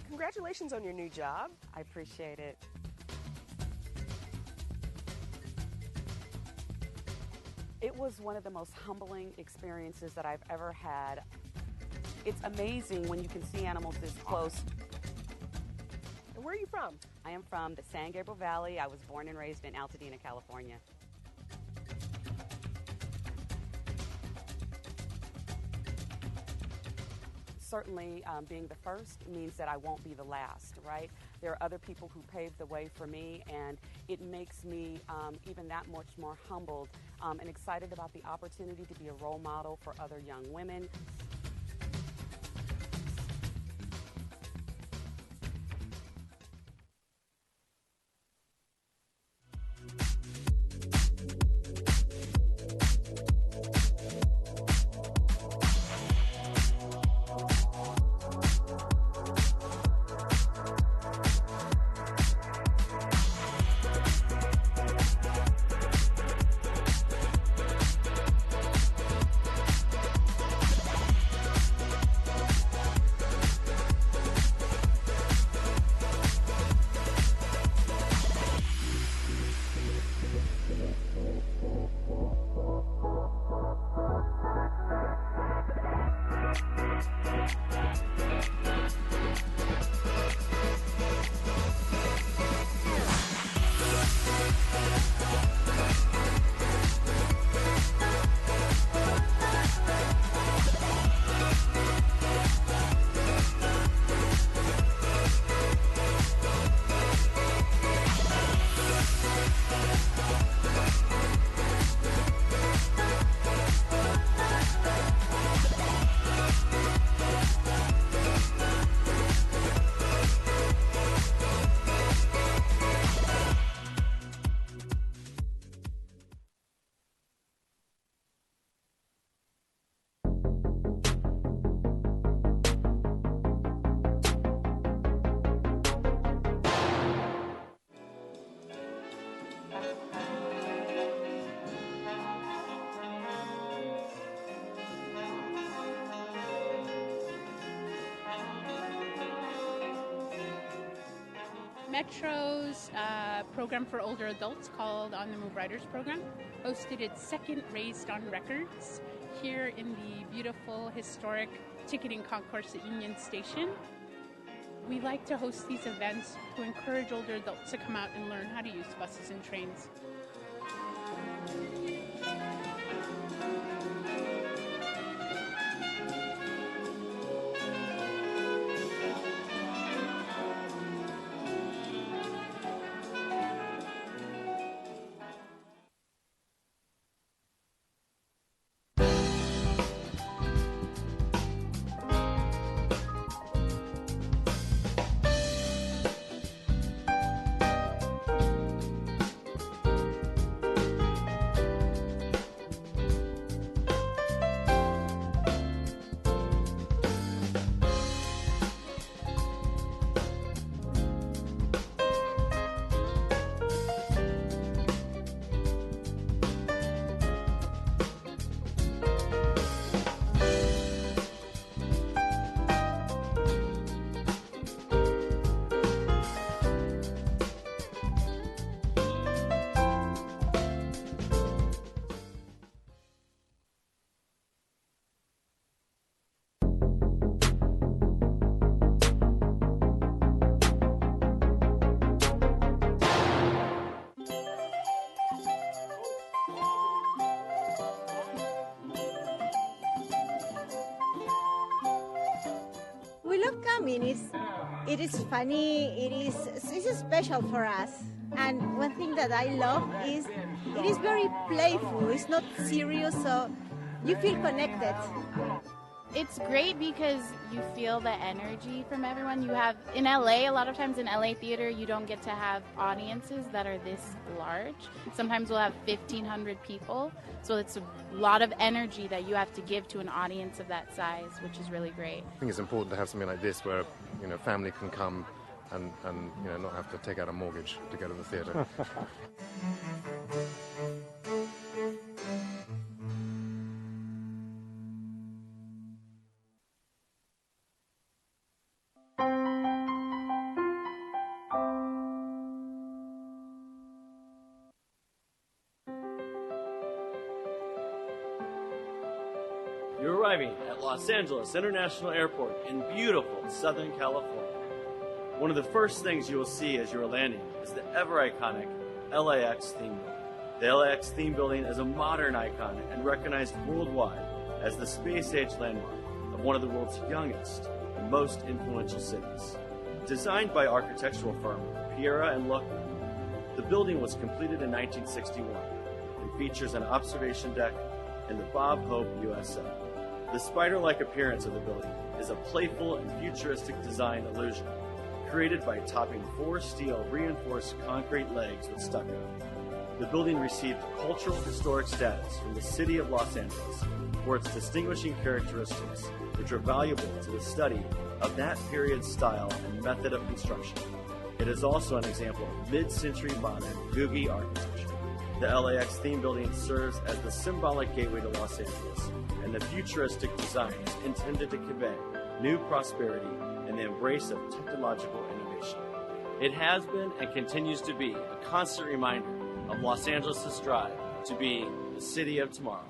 Congratulations on your new job. I appreciate it. It was one of the most humbling experiences that I've ever had. It's amazing when you can see animals this close. And where are you from? I am from the San Gabriel Valley. I was born and raised in Altadena, California. Certainly, being the first means that I won't be the last, right? There are other people who paved the way for me, and it makes me even that much more humbled and excited about the opportunity to be a role model for other young women. Metro's program for older adults called On the Move Riders program hosted its second Raised on Records here in the beautiful historic ticketing concourse at Union Station. We like to host these events to encourage older adults to come out and learn how to use buses and trains. It is funny, it's special for us. And one thing that I love is it is very playful, it's not serious, so you feel connected. It's great because you feel the energy from everyone. You have, in LA, a lot of times in LA theater, you don't get to have audiences that are this large. Sometimes we'll have 1,500 people. So it's a lot of energy that you have to give to an audience of that size, which is really great. I think it's important to have something like this where, family can come and not have to take out a mortgage to go to the theater. You're arriving at Los Angeles International Airport in beautiful Southern California. One of the first things you will see as you are landing is the ever-iconic LAX theme building. The LAX theme building is a modern icon and recognized worldwide as the space-age landmark of one of the world's youngest and most influential cities. Designed by architectural firm Piera and Luckman, the building was completed in 1961 and features an observation deck in the Bob Hope USA. The spider-like appearance of the building is a playful and futuristic design illusion, created by topping 4 steel reinforced concrete legs with stucco. The building received cultural historic status from the city of Los Angeles for its distinguishing characteristics, which are valuable to the study of that period's style and method of construction. It is also an example of mid-century modern Googie architecture. The LAX theme building serves as the symbolic gateway to Los Angeles, and the futuristic design is intended to convey new prosperity and the embrace of technological innovation. It has been and continues to be a constant reminder of Los Angeles' drive to be the city of tomorrow.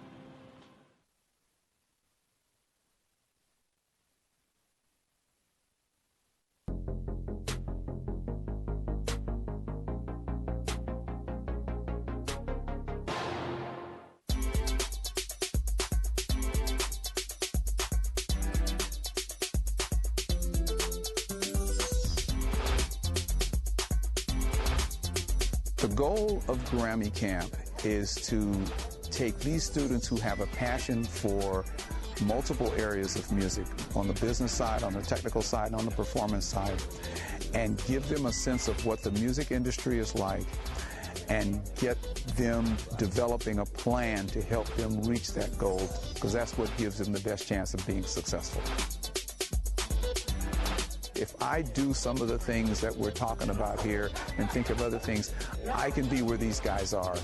The goal of Grammy Camp is to take these students who have a passion for multiple areas of music, on the business side, on the technical side, and on the performance side, and give them a sense of what the music industry is like and get them developing a plan to help them reach that goal, because that's what gives them the best chance of being successful. If I do some of the things that we're talking about here and think of other things, I can be where these guys are.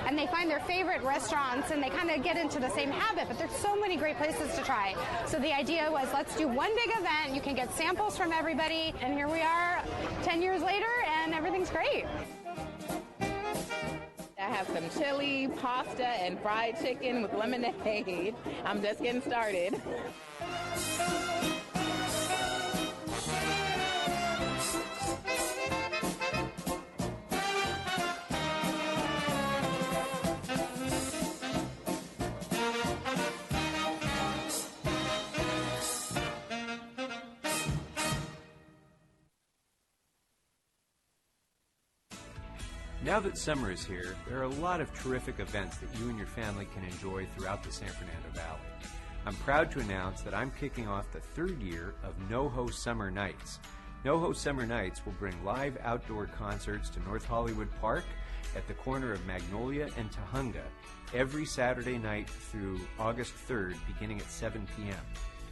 And they find their favorite restaurants and they kind of get into the same habit, but there's so many great places to try. So the idea was, let's do one big event. You can get samples from everybody, and here we are 10 years later and everything's great. I have some chili, pasta, and fried chicken with lemonade. I'm just getting started. Now that summer is here, there are a lot of terrific events that you and your family can enjoy throughout the San Fernando Valley. I'm proud to announce that I'm kicking off the 3rd year of NoHo Summer Nights. NoHo Summer Nights will bring live outdoor concerts to North Hollywood Park at the corner of Magnolia and Tujunga every Saturday night through August 3rd, beginning at 7 p.m.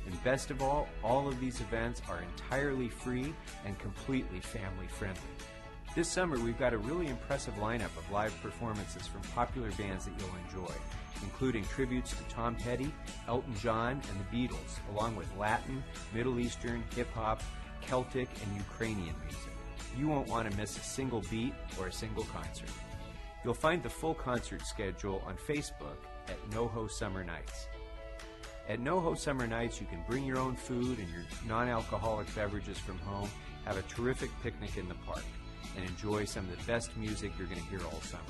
And best of all of these events are entirely free and completely family friendly. This summer, we've got a really impressive lineup of live performances from popular bands that you'll enjoy, including tributes to Tom Petty, Elton John, and the Beatles, along with Latin, Middle Eastern, hip-hop, Celtic, and Ukrainian music. You won't want to miss a single beat or a single concert. You'll find the full concert schedule on Facebook at NoHo Summer Nights. At NoHo Summer Nights, you can bring your own food and your non-alcoholic beverages from home, have a terrific picnic in the park, and enjoy some of the best music you're going to hear all summer.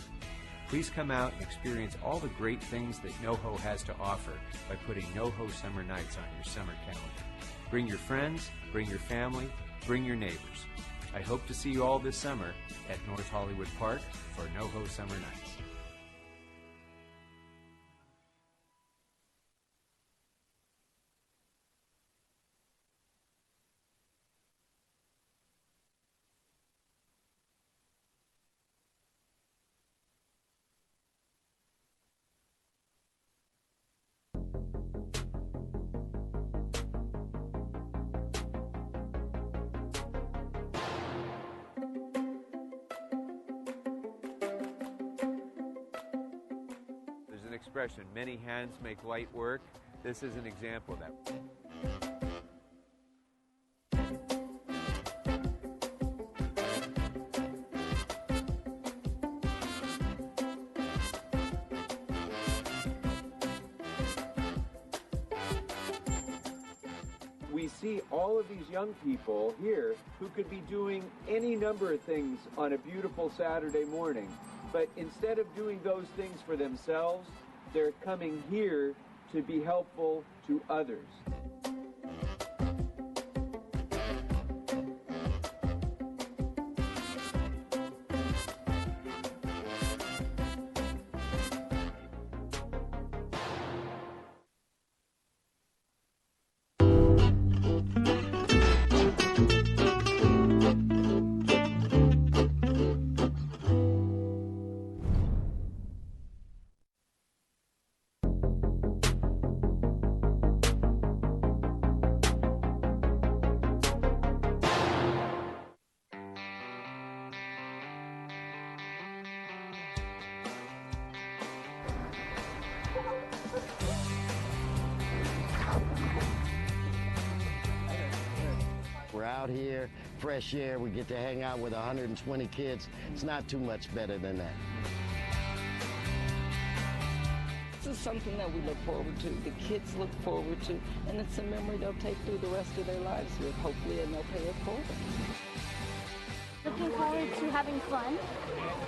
Please come out and experience all the great things that NoHo has to offer by putting NoHo Summer Nights on your summer calendar. Bring your friends, bring your family, bring your neighbors. I hope to see you all this summer at North Hollywood Park for NoHo Summer Nights. Expression, many hands make light work. This is an example of that. We see all of these young people here who could be doing any number of things on a beautiful Saturday morning, but instead of doing those things for themselves, they're coming here to be helpful to others. We're out here, fresh air, we get to hang out with 120 kids. It's not too much better than that. This is something that we look forward to, the kids look forward to, and it's a memory they'll take through the rest of their lives with, hopefully, and they'll pay it forward. Looking forward to having fun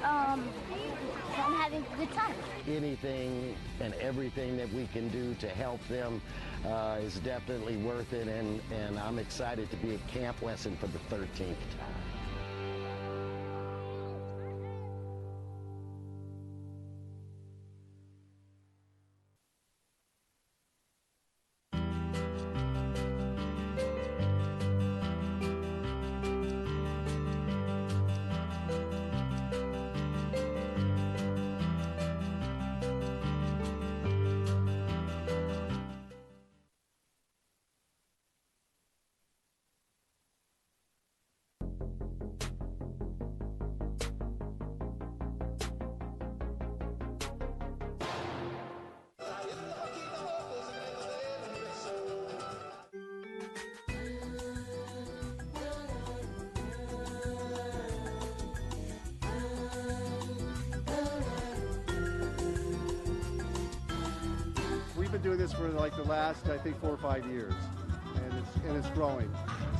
and having a good time. Anything and everything that we can do to help them is definitely worth it, and I'm excited to be at Camp Wesson for the 13th time. We've been doing this for like the last, I think, 4 or 5 years, and it's growing.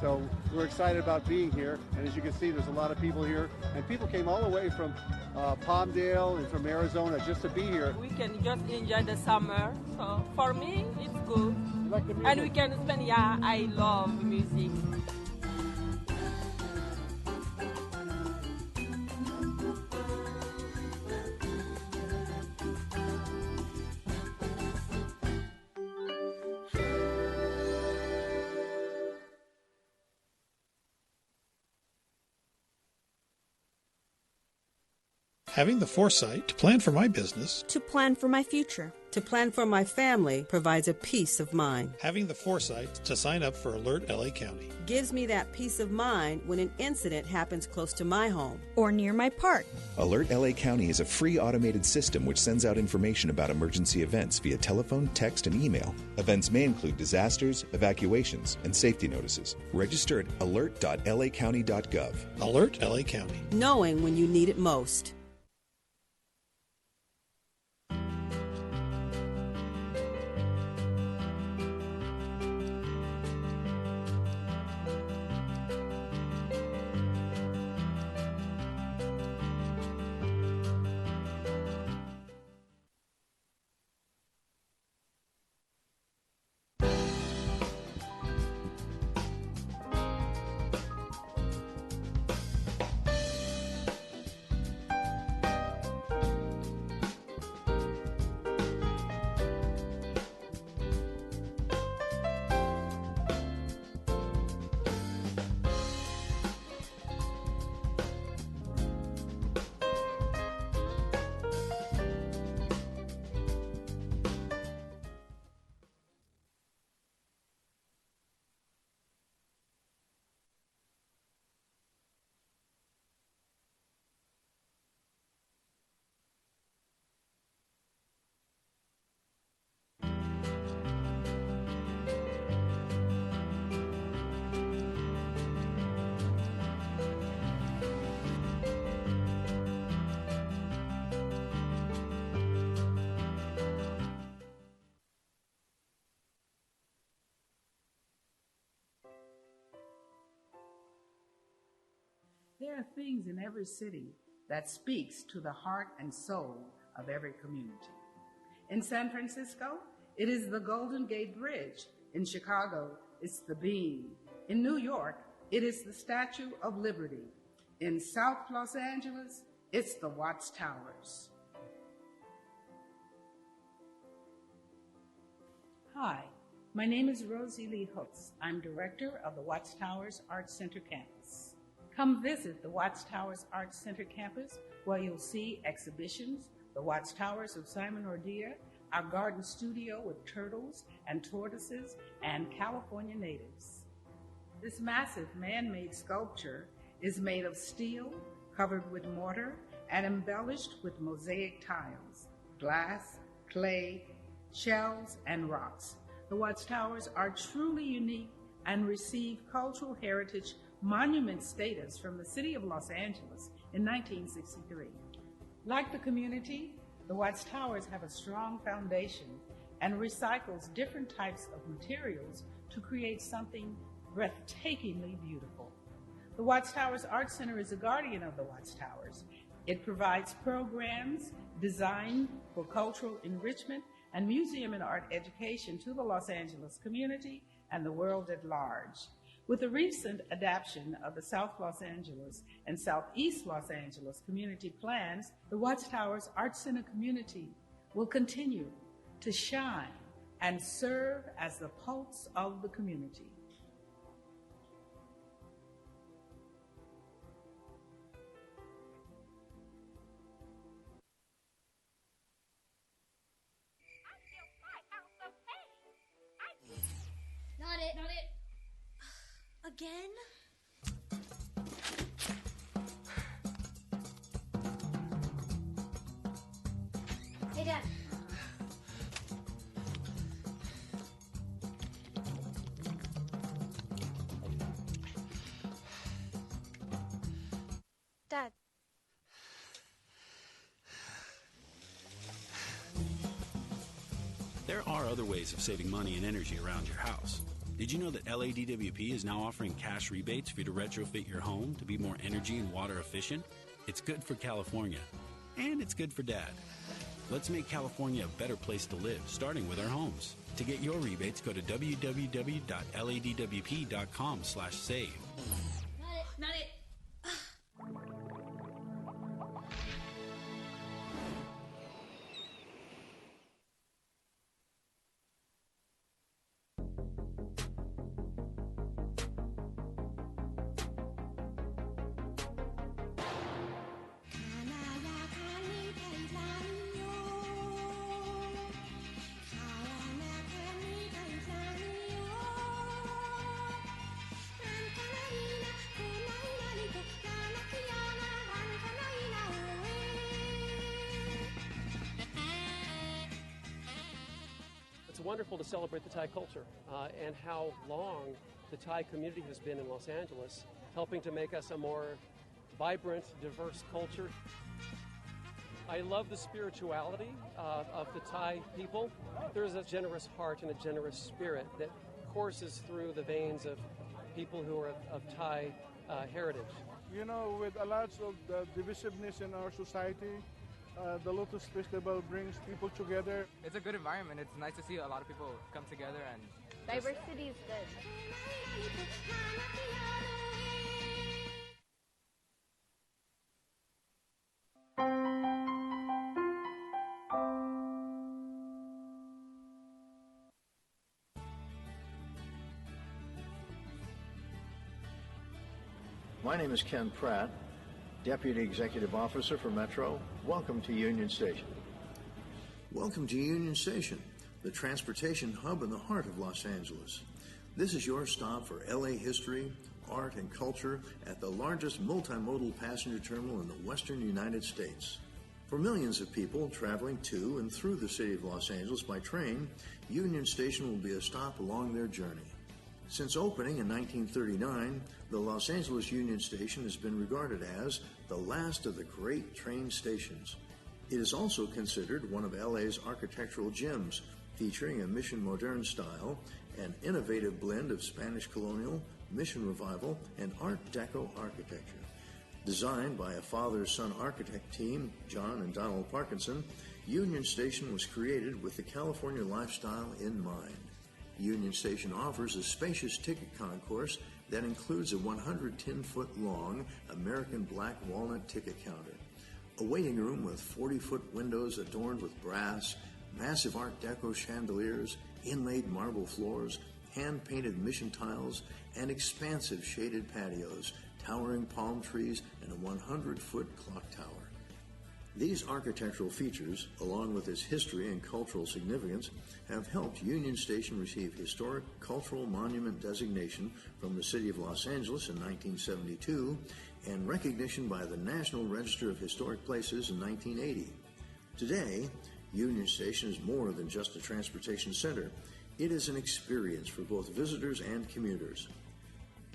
So we're excited about being here, and as you can see, there's a lot of people here, and people came all the way from Palmdale and from Arizona just to be here. We can just enjoy the summer, so for me, it's good. You like the music? And we can spend, yeah, I love music. Having the foresight to plan for my business, to plan for my future, To plan for my family provides a peace of mind. Having the foresight to sign up for Alert LA County Gives me that peace of mind when an incident happens close to my home. or near my park. Alert LA County is a free automated system which sends out information about emergency events via telephone, text, and email. Events may include disasters, evacuations, and safety notices. Register at alert.lacounty.gov. Alert LA County. Knowing when you need it most. There are things in every city that speaks to the heart and soul of every community. In San Francisco, it is the Golden Gate Bridge. In Chicago, it's the Beam. In New York, it is the Statue of Liberty. In South Los Angeles, it's the Watts Towers. Hi, my name is Rosie Lee Hooks. I'm director of the Watts Towers Arts Center campus. Come visit the Watts Towers Arts Center campus, where you'll see exhibitions, the Watts Towers of Simon Ordia, our garden studio with turtles and tortoises and California natives. This massive man-made sculpture is made of steel, covered with mortar, and embellished with mosaic tiles, glass, clay, shells, and rocks. The Watts Towers are truly unique and receive cultural heritage monument status from the City of Los Angeles in 1963. Like the community, the Watts Towers have a strong foundation and recycles different types of materials to create something breathtakingly beautiful. The Watts Towers Art Center is a guardian of the Watts Towers. It provides programs designed for cultural enrichment and museum and art education to the Los Angeles community and the world at large. With the recent adoption of the South Los Angeles and Southeast Los Angeles community plans, the Watts Towers Art Center community will continue to shine and serve as the pulse of the community. Not it, not it. Again? Hey, Dad. Dad. There are other ways of saving money and energy around your house. Did you know that LADWP is now offering cash rebates for you to retrofit your home to be more energy and water efficient? It's good for California, and it's good for Dad. Let's make California a better place to live, starting with our homes. To get your rebates, go to www.ladwp.com/save. Not it, not it. it's wonderful to celebrate the Thai culture and how long the Thai community has been in Los Angeles, helping to make us a more vibrant, diverse culture. I love the spirituality of the Thai people. There's a generous heart and a generous spirit that courses through the veins of people who are of Thai heritage. You know, with a lot of the divisiveness in our society, the Lotus Festival brings people together. It's a good environment. It's nice to see a lot of people come together and Diversity is good. My name is Ken Pratt, Deputy Executive Officer for Metro. Welcome to Union Station. Welcome to Union Station, the transportation hub in the heart of Los Angeles. This is your stop for LA history, art, and culture at the largest multimodal passenger terminal in the western United States. For millions of people traveling to and through the city of Los Angeles by train, Union Station will be a stop along their journey. Since opening in 1939, the Los Angeles Union Station has been regarded as the last of the great train stations. It is also considered one of LA's architectural gems, featuring a Mission Moderne style, an innovative blend of Spanish colonial, Mission Revival, and Art Deco architecture. Designed by a father-son architect team, John and Donald Parkinson, Union Station was created with the California lifestyle in mind. Union Station offers a spacious ticket concourse that includes a 110-foot-long American black walnut ticket counter, a waiting room with 40-foot windows adorned with brass, massive Art Deco chandeliers, inlaid marble floors, hand-painted Mission tiles, and expansive shaded patios, towering palm trees, and a 100-foot clock tower. These architectural features, along with its history and cultural significance, have helped Union Station receive Historic Cultural Monument designation from the City of Los Angeles in 1972 and recognition by the National Register of Historic Places in 1980. Today, Union Station is more than just a transportation center. It is an experience for both visitors and commuters.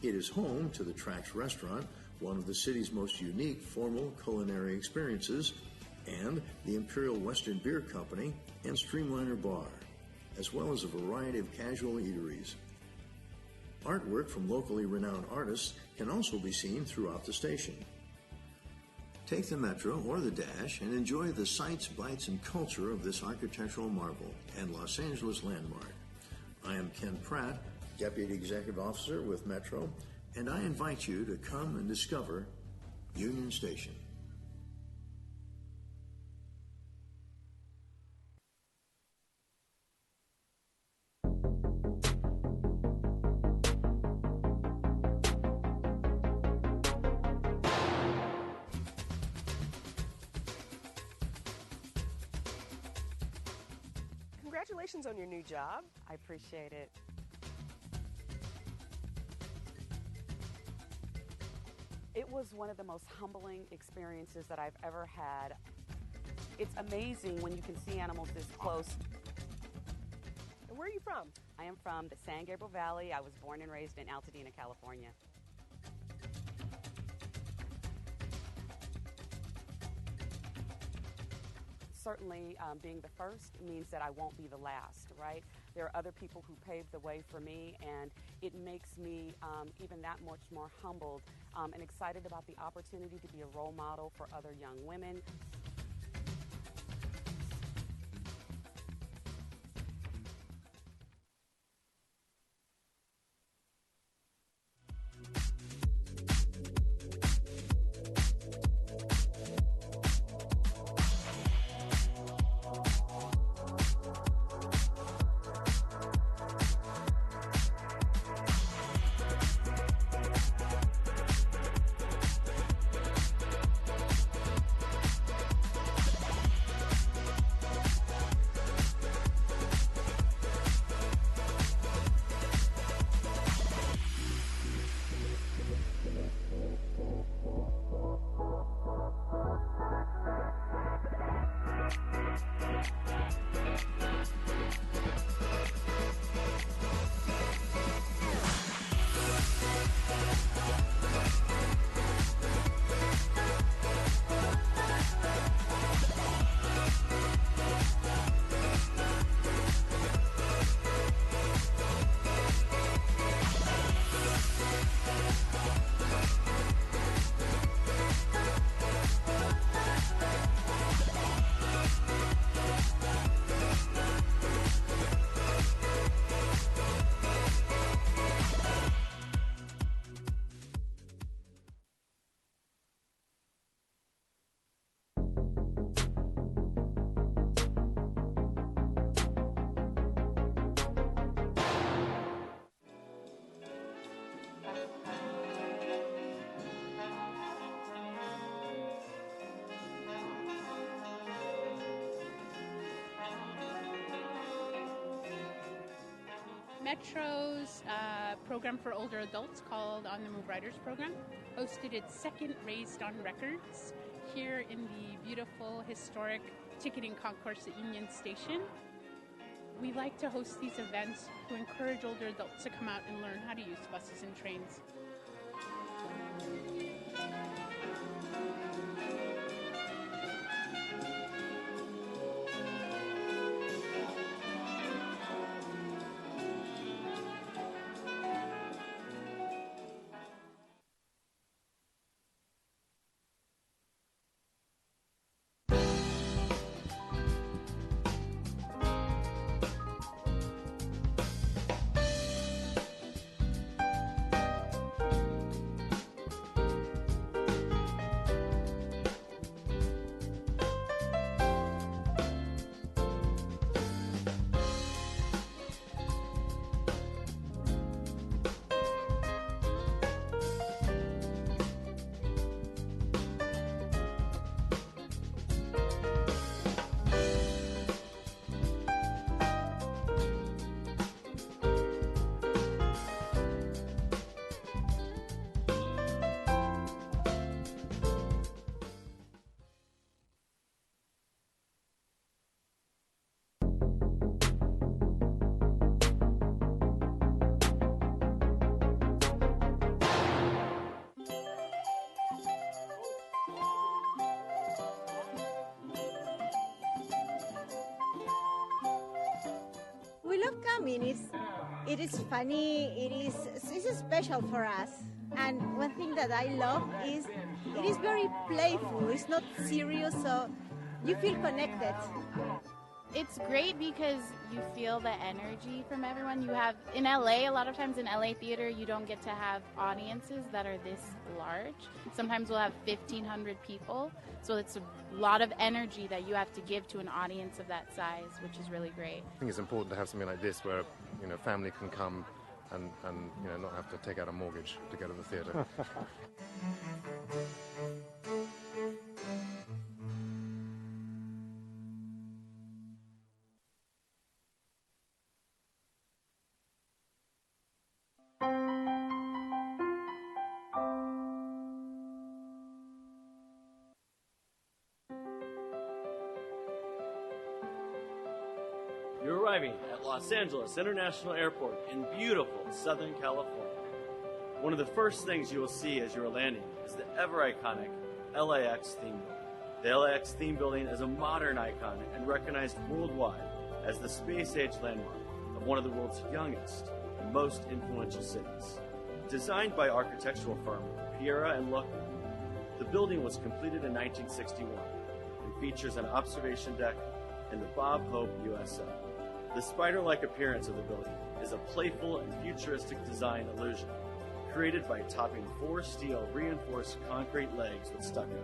It is home to the Trax Restaurant, one of the city's most unique formal culinary experiences, and the Imperial Western Beer Company and Streamliner Bar, as well as a variety of casual eateries. Artwork from locally renowned artists can also be seen throughout the station. Take the Metro or the Dash and enjoy the sights, bites, and culture of this architectural marvel and Los Angeles landmark. I am Ken Pratt, Deputy Executive Officer with Metro, and I invite you to come and discover Union Station. Congratulations on your new job. I appreciate it. It was one of the most humbling experiences that I've ever had. It's amazing when you can see animals this close. And where are you from? I am from the San Gabriel Valley. I was born and raised in Altadena, California. Certainly, being the first means that I won't be the last, right? There are other people who paved the way for me, and it makes me even that much more humbled and excited about the opportunity to be a role model for other young women. Metro's program for older adults called On the Move Riders program hosted its second Raised on Records here in the beautiful historic ticketing concourse at Union Station. We like to host these events to encourage older adults to come out and learn how to use buses and trains. It is funny, it's special for us. And one thing that I love is it is very playful, it's not serious, so you feel connected. It's great because you feel the energy from everyone. You have, in LA, a lot of times in LA theater, you don't get to have audiences that are this large. Sometimes we'll have 1,500 people, so it's a lot of energy that you have to give to an audience of that size, which is really great. I think it's important to have something like this where, family can come and not have to take out a mortgage to go to the theater. You're arriving at Los Angeles International Airport in beautiful Southern California. One of the first things you will see as you are landing is the ever-iconic LAX theme building. The LAX theme building is a modern icon and recognized worldwide as the space-age landmark of one of the world's youngest and most influential cities. Designed by architectural firm Piera and Lucca, the building was completed in 1961 and features an observation deck and the Bob Hope USO. The spider-like appearance of the building is a playful and futuristic design illusion, created by topping 4 steel reinforced concrete legs with stucco.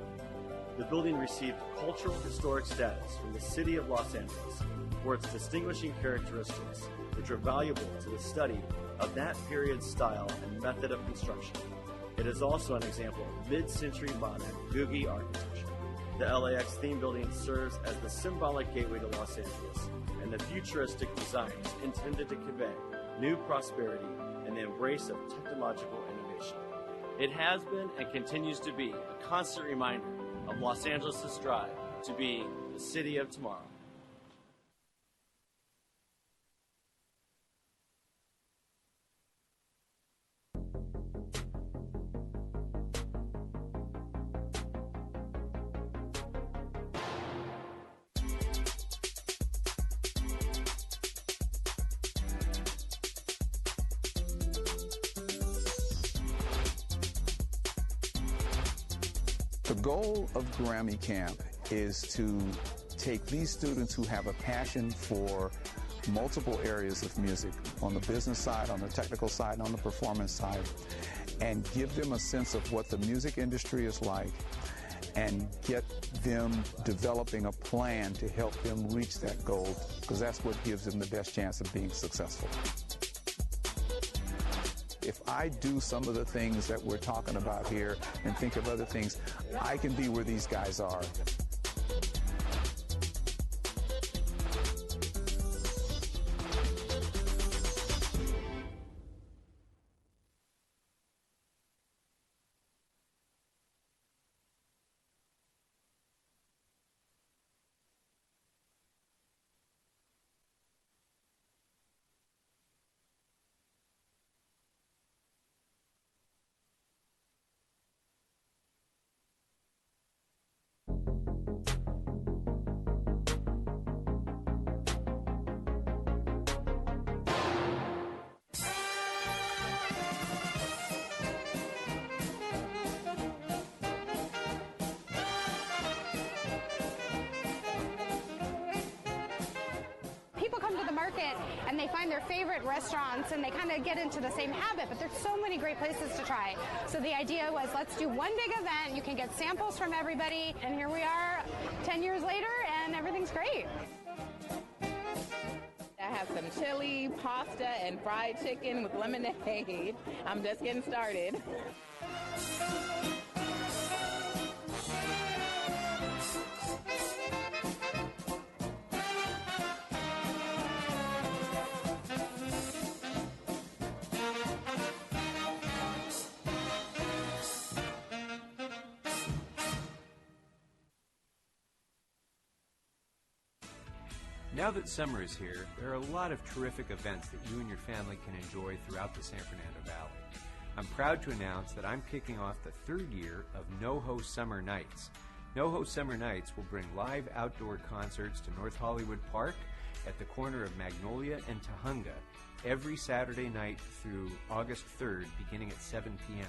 The building received cultural historic status from the city of Los Angeles for its distinguishing characteristics, which are valuable to the study of that period's style and method of construction. It is also an example of mid-century modern Googie architecture. The LAX theme building serves as the symbolic gateway to Los Angeles, and the futuristic design is intended to convey new prosperity and the embrace of technological innovation. It has been and continues to be a constant reminder of Los Angeles' drive to be the city of tomorrow. The goal of Grammy Camp is to take these students who have a passion for multiple areas of music, on the business side, on the technical side, on the performance side, and give them a sense of what the music industry is like and get them developing a plan to help them reach that goal, because that's what gives them the best chance of being successful. If I do some of the things that we're talking about here and think of other things, I can be where these guys are. market and they find their favorite restaurants and they kind of get into the same habit, but there's so many great places to try. So the idea was, let's do one big event. You can get samples from everybody, and here we are 10 years later, and everything's great. I have some chili, pasta, and fried chicken with lemonade. I'm just getting started. Now that summer is here, there are a lot of terrific events that you and your family can enjoy throughout the San Fernando Valley. I'm proud to announce that I'm kicking off the third year of NoHo Summer Nights. NoHo Summer Nights will bring live outdoor concerts to North Hollywood Park at the corner of Magnolia and Tujunga every Saturday night through August 3rd, beginning at 7 p.m.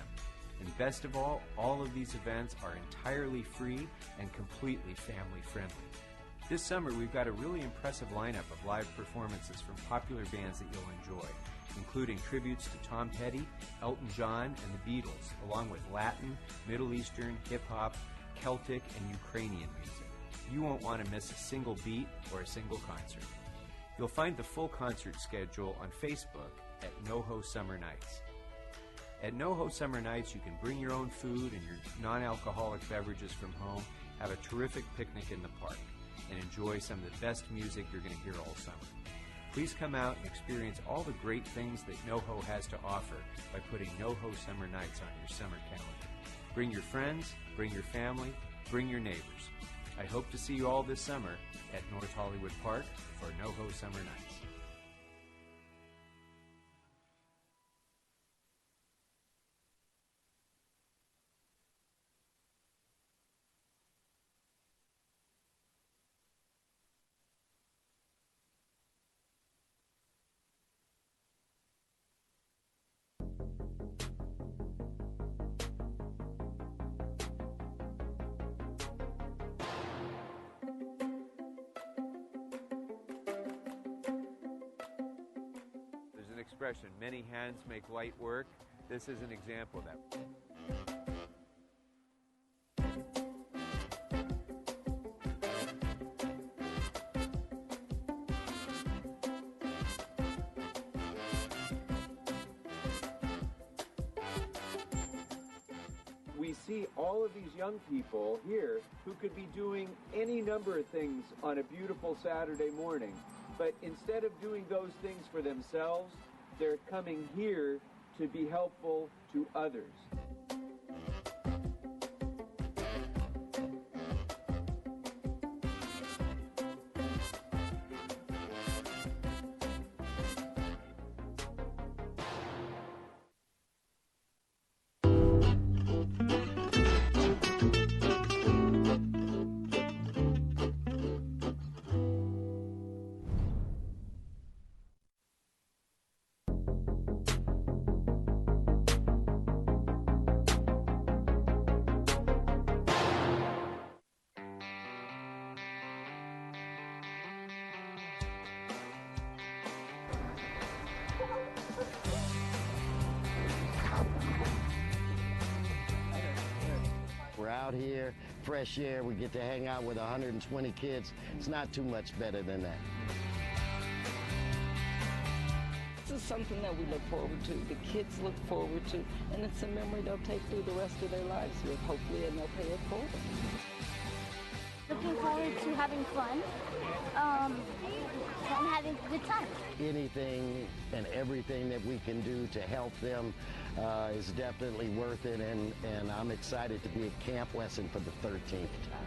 And best of all of these events are entirely free and completely family-friendly. This summer, we've got a really impressive lineup of live performances from popular bands that you'll enjoy, including tributes to Tom Petty, Elton John, and the Beatles, along with Latin, Middle Eastern, hip-hop, Celtic, and Ukrainian music. You won't want to miss a single beat or a single concert. You'll find the full concert schedule on Facebook at NoHo Summer Nights. At NoHo Summer Nights, you can bring your own food and your non-alcoholic beverages from home, have a terrific picnic in the park, and enjoy some of the best music you're going to hear all summer. Please come out and experience all the great things that NoHo has to offer by putting NoHo Summer Nights on your summer calendar. Bring your friends, bring your family, bring your neighbors. I hope to see you all this summer at North Hollywood Park for NoHo Summer Nights. Expression, many hands make light work. This is an example of that. We see all of these young people here who could be doing any number of things on a beautiful Saturday morning, but instead of doing those things for themselves, they're coming here to be helpful to others. Out here, fresh air, we get to hang out with 120 kids. It's not too much better than that. This is something that we look forward to, the kids look forward to, and it's a memory they'll take through the rest of their lives with, hopefully, and they'll pay it forward. Looking forward to having fun and having a good time. Anything and everything that we can do to help them is definitely worth it, and I'm excited to be at Camp Wesson for the 13th time.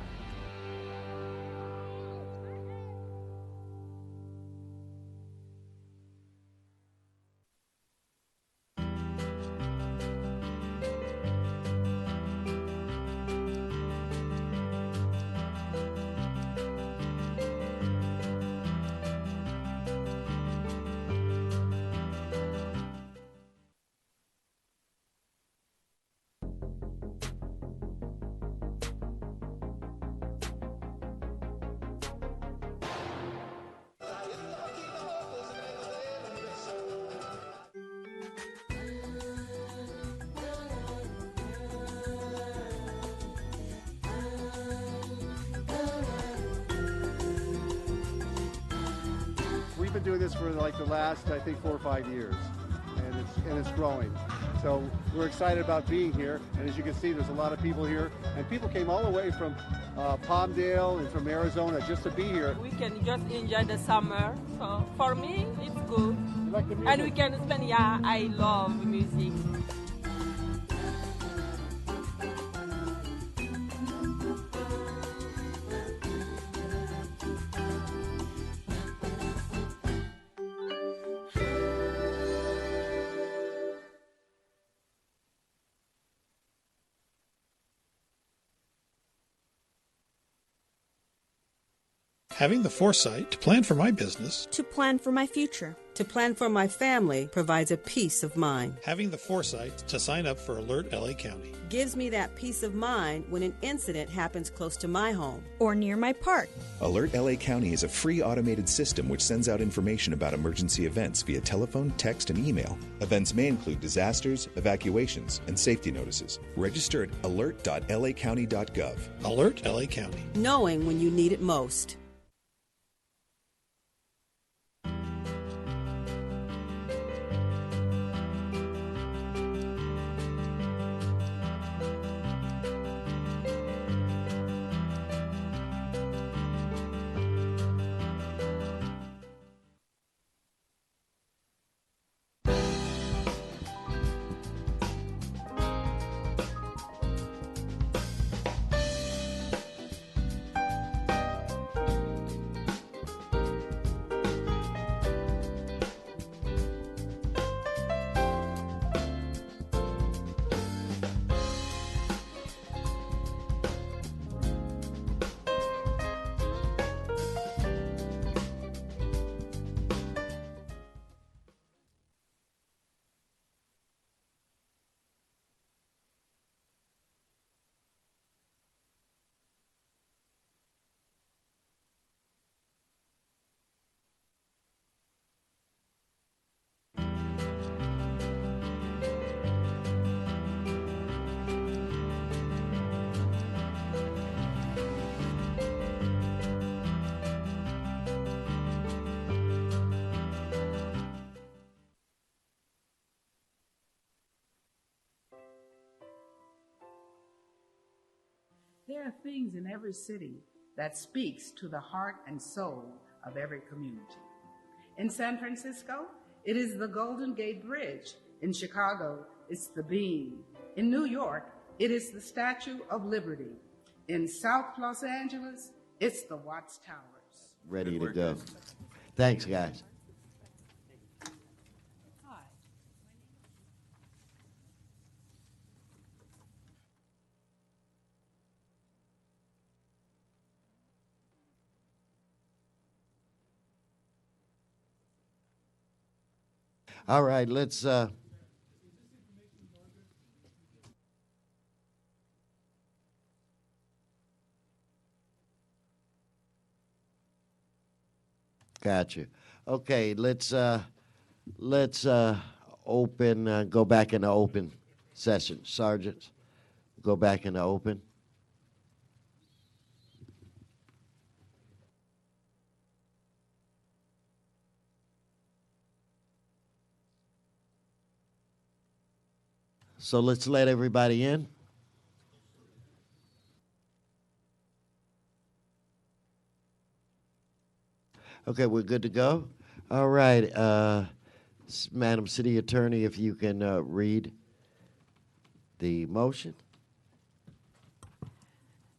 been doing this for like the last, I think, 4 or 5 years, and it's growing. So we're excited about being here, and as you can see, there's a lot of people here, and people came all the way from Palmdale and from Arizona just to be here. We can just enjoy the summer. So for me, it's good. You like the music? And we can spend, yeah, I love music. Having the foresight to plan for my business, to plan for my future, to plan for my family provides a peace of mind. having the foresight to sign up for Alert LA County. Gives me that peace of mind when an incident happens close to my home or near my park. Alert LA County is a free automated system which sends out information about emergency events via telephone, text, and email. Events may include disasters, evacuations, and safety notices. Register at alert.lacounty.gov. Alert LA County. Knowing when you need it most. There are things in every city that speaks to the heart and soul of every community. In San Francisco, it is the Golden Gate Bridge. In Chicago, it's the Beam. In New York, it is the Statue of Liberty. In South Los Angeles, it's the Watts Towers. Ready to go. Thanks, guys. All right, let's Gotcha. Okay, let's open. Go back into open session, sergeants. Go back into open. So let's let everybody in. Okay, we're good to go. All right, Madam City Attorney, if you can read the motion.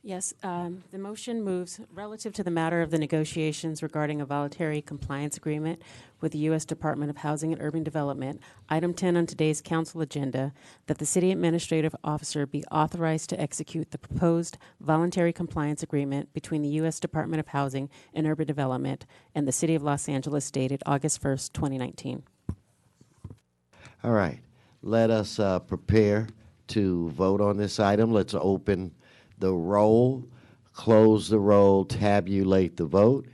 Yes, the motion moves relative to the matter of the negotiations regarding a voluntary compliance agreement with the U.S. Department of Housing and Urban Development, item 10 on today's council agenda, that the city administrative officer be authorized to execute the proposed voluntary compliance agreement between the U.S. Department of Housing and Urban Development and the City of Los Angeles, dated August 1st, 2019. All right, let us prepare to vote on this item. Let's open the roll, close the roll, tabulate the vote.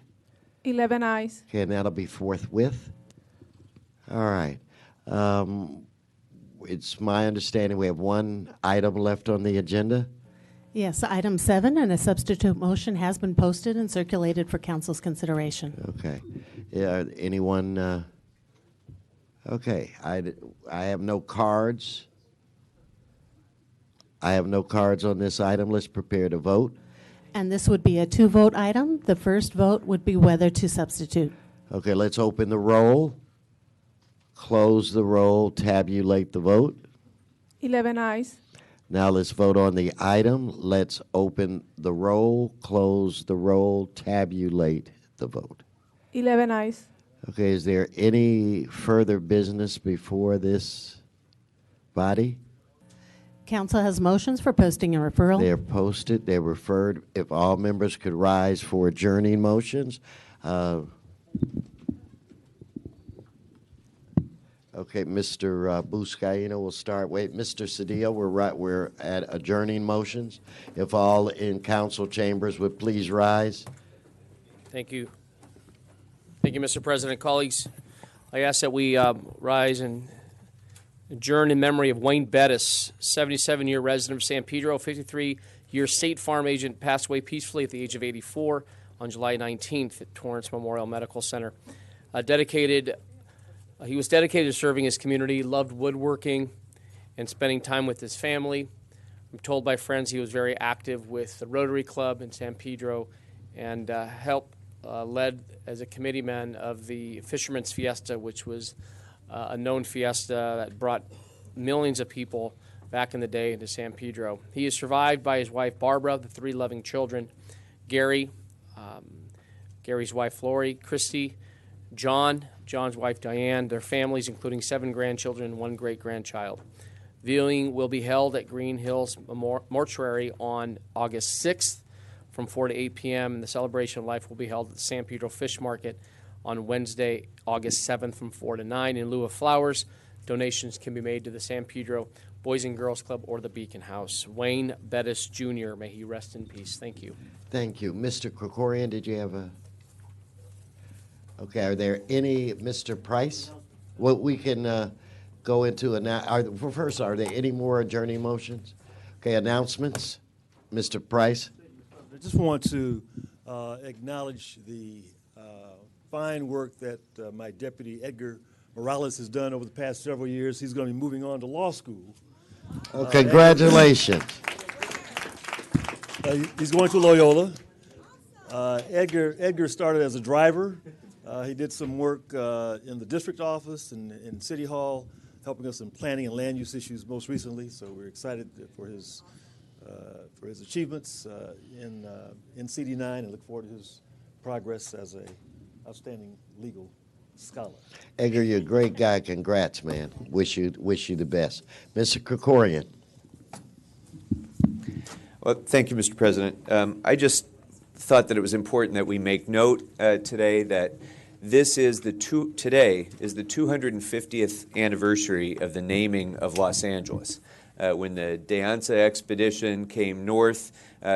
11 ayes. Okay, and that'll be forthwith. All right. It's my understanding we have one item left on the agenda. Yes, item 7, and a substitute motion has been posted and circulated for council's consideration. Okay. Yeah, anyone? Okay. I have no cards. I have no cards on this item. Let's prepare to vote. And this would be a 2-vote item. The first vote would be whether to substitute. Okay, let's open the roll, close the roll, tabulate the vote. 11 ayes. Now let's vote on the item. Let's open the roll, close the roll, tabulate the vote. 11 ayes. Okay, is there any further business before this body? Council has motions for posting and referral. They're posted, they're referred. If all members could rise for adjourning motions. Okay, Mr. Buscaino will start. Wait, Mr. Cedillo, we're at adjourning motions. If all in council chambers would please rise. Thank you. Thank you, Mr. President. Colleagues, I ask that we rise and adjourn in memory of Wayne Bettis, 77-year resident of San Pedro, 53-year State Farm agent, passed away peacefully at the age of 84 on July 19th at Torrance Memorial Medical Center. He was dedicated to serving his community, loved woodworking, and spending time with his family. I'm told by friends he was very active with the Rotary Club in San Pedro and led as a committeeman of the Fisherman's Fiesta, which was a known fiesta that brought millions of people back in the day into San Pedro. He is survived by his wife Barbara, the 3 loving children, Gary's wife Lori, Christy, John's wife Diane, their families, including 7 grandchildren and 1 great-grandchild. Viewing will be held at Green Hills Mortuary on August 6th from 4 to 8 p.m., and the celebration of life will be held at the San Pedro Fish Market on Wednesday, August 7th from 4 to 9. In lieu of flowers, donations can be made to the San Pedro Boys and Girls Club or the Beacon House. Wayne Bettis, Jr., may he rest in peace. Thank you. Thank you. Mr. Krikorian, did you have a... Okay, are there any, Mr. Price? Well, we can go into first, are there any more adjourning motions? Okay, announcements. Mr. Price? I just want to acknowledge the fine work that my deputy Edgar Morales has done over the past several years. He's going to be moving on to law school. Oh, congratulations. He's going to Loyola. Edgar started as a driver. He did some work in the district office and in City Hall, helping us in planning and land use issues most recently. So we're excited for his achievements in CD9 and look forward to his progress as an outstanding legal scholar. Edgar, you're a great guy. Congrats, man. Wish you the best. Mr. Krikorian. Well, thank you, Mr. President. I just thought that it was important that we make note today that today is the 250th anniversary of the naming of Los Angeles. When the De Anza expedition came north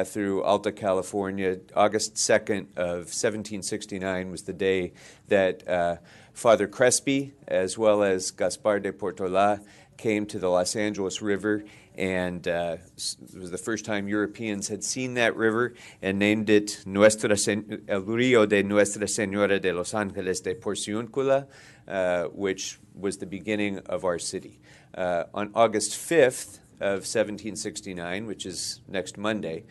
through Alta California, August 2nd of 1769 was the day that Father Crespi, as well as Gaspar de Portola, came to the Los Angeles River, and it was the first time Europeans had seen that river and named it El Río de Nuestra Señora de los Ángeles de Porciúncula, which was the beginning of our city. On August 5th of 1769, which is next Monday,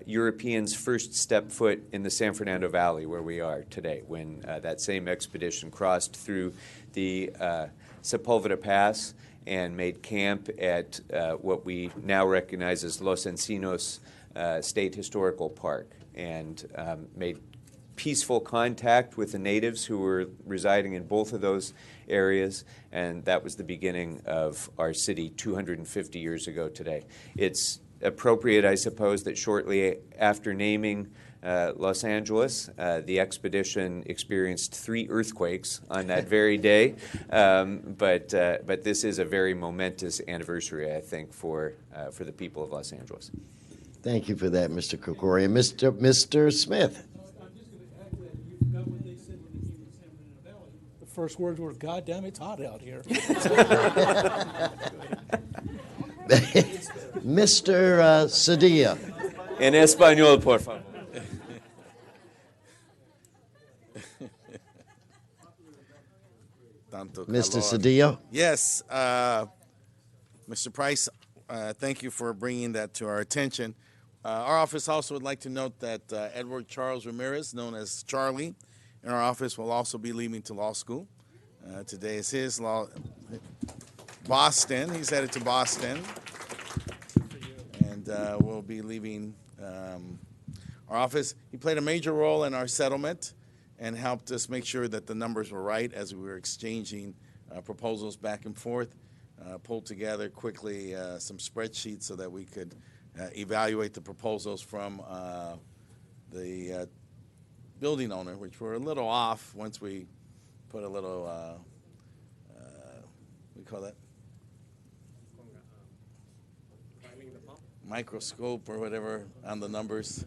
Europeans first stepped foot in the San Fernando Valley where we are today, when that same expedition crossed through the Sepulveda Pass and made camp at what we now recognize as Los Encinos State Historical Park, and made peaceful contact with the natives who were residing in both of those areas, and that was the beginning of our city 250 years ago today. It's appropriate, I suppose, that shortly after naming Los Angeles, the expedition experienced 3 earthquakes on that very day, but this is a very momentous anniversary, I think, for the people of Los Angeles. Thank you for that, Mr. Krikorian. Mr. Smith. The first words were, "God damn, it's hot out here." Mr. Cedillo. En español, por favor. Mr. Cedillo? Yes, Mr. Price, thank you for bringing that to our attention. Our office also would like to note that Edward Charles Ramirez, known as Charlie, in our office will also be leaving to law school. Today is his Boston. He's headed to Boston, and will be leaving our office. He played a major role in our settlement and helped us make sure that the numbers were right as we were exchanging proposals back and forth. Pulled together quickly some spreadsheets so that we could evaluate the proposals from the building owner, which were a little off once we put a little, we call that? Microscope or whatever on the numbers.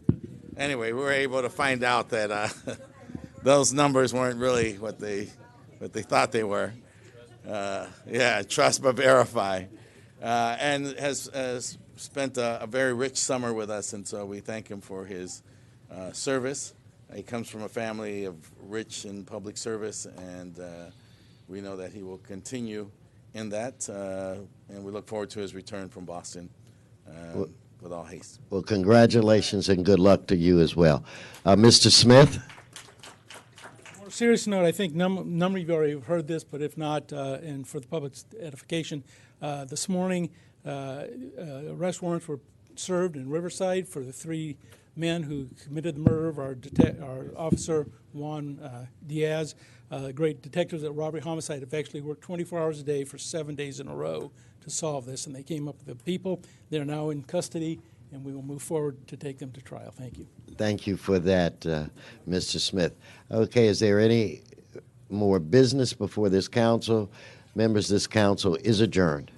Anyway, we were able to find out that those numbers weren't really what they thought they were. Yeah, trust but verify. And has spent a very rich summer with us, and so we thank him for his service. He comes from a family of rich in public service, and we know that he will continue in that, and we look forward to his return from Boston with all haste. Well, congratulations and good luck to you as well. Mr. Smith? On a serious note, I think number of you already heard this, but if not, and for the public's edification, this morning arrest warrants were served in Riverside for the 3 men who committed the murder of our officer, Juan Diaz. Great detectives at Robbery Homicide have actually worked 24 hours a day for 7 days in a row to solve this, and they came up with the people. They're now in custody, and we will move forward to take them to trial. Thank you. Thank you for that, Mr. Smith. Okay, is there any more business before this council? Members, this council is adjourned.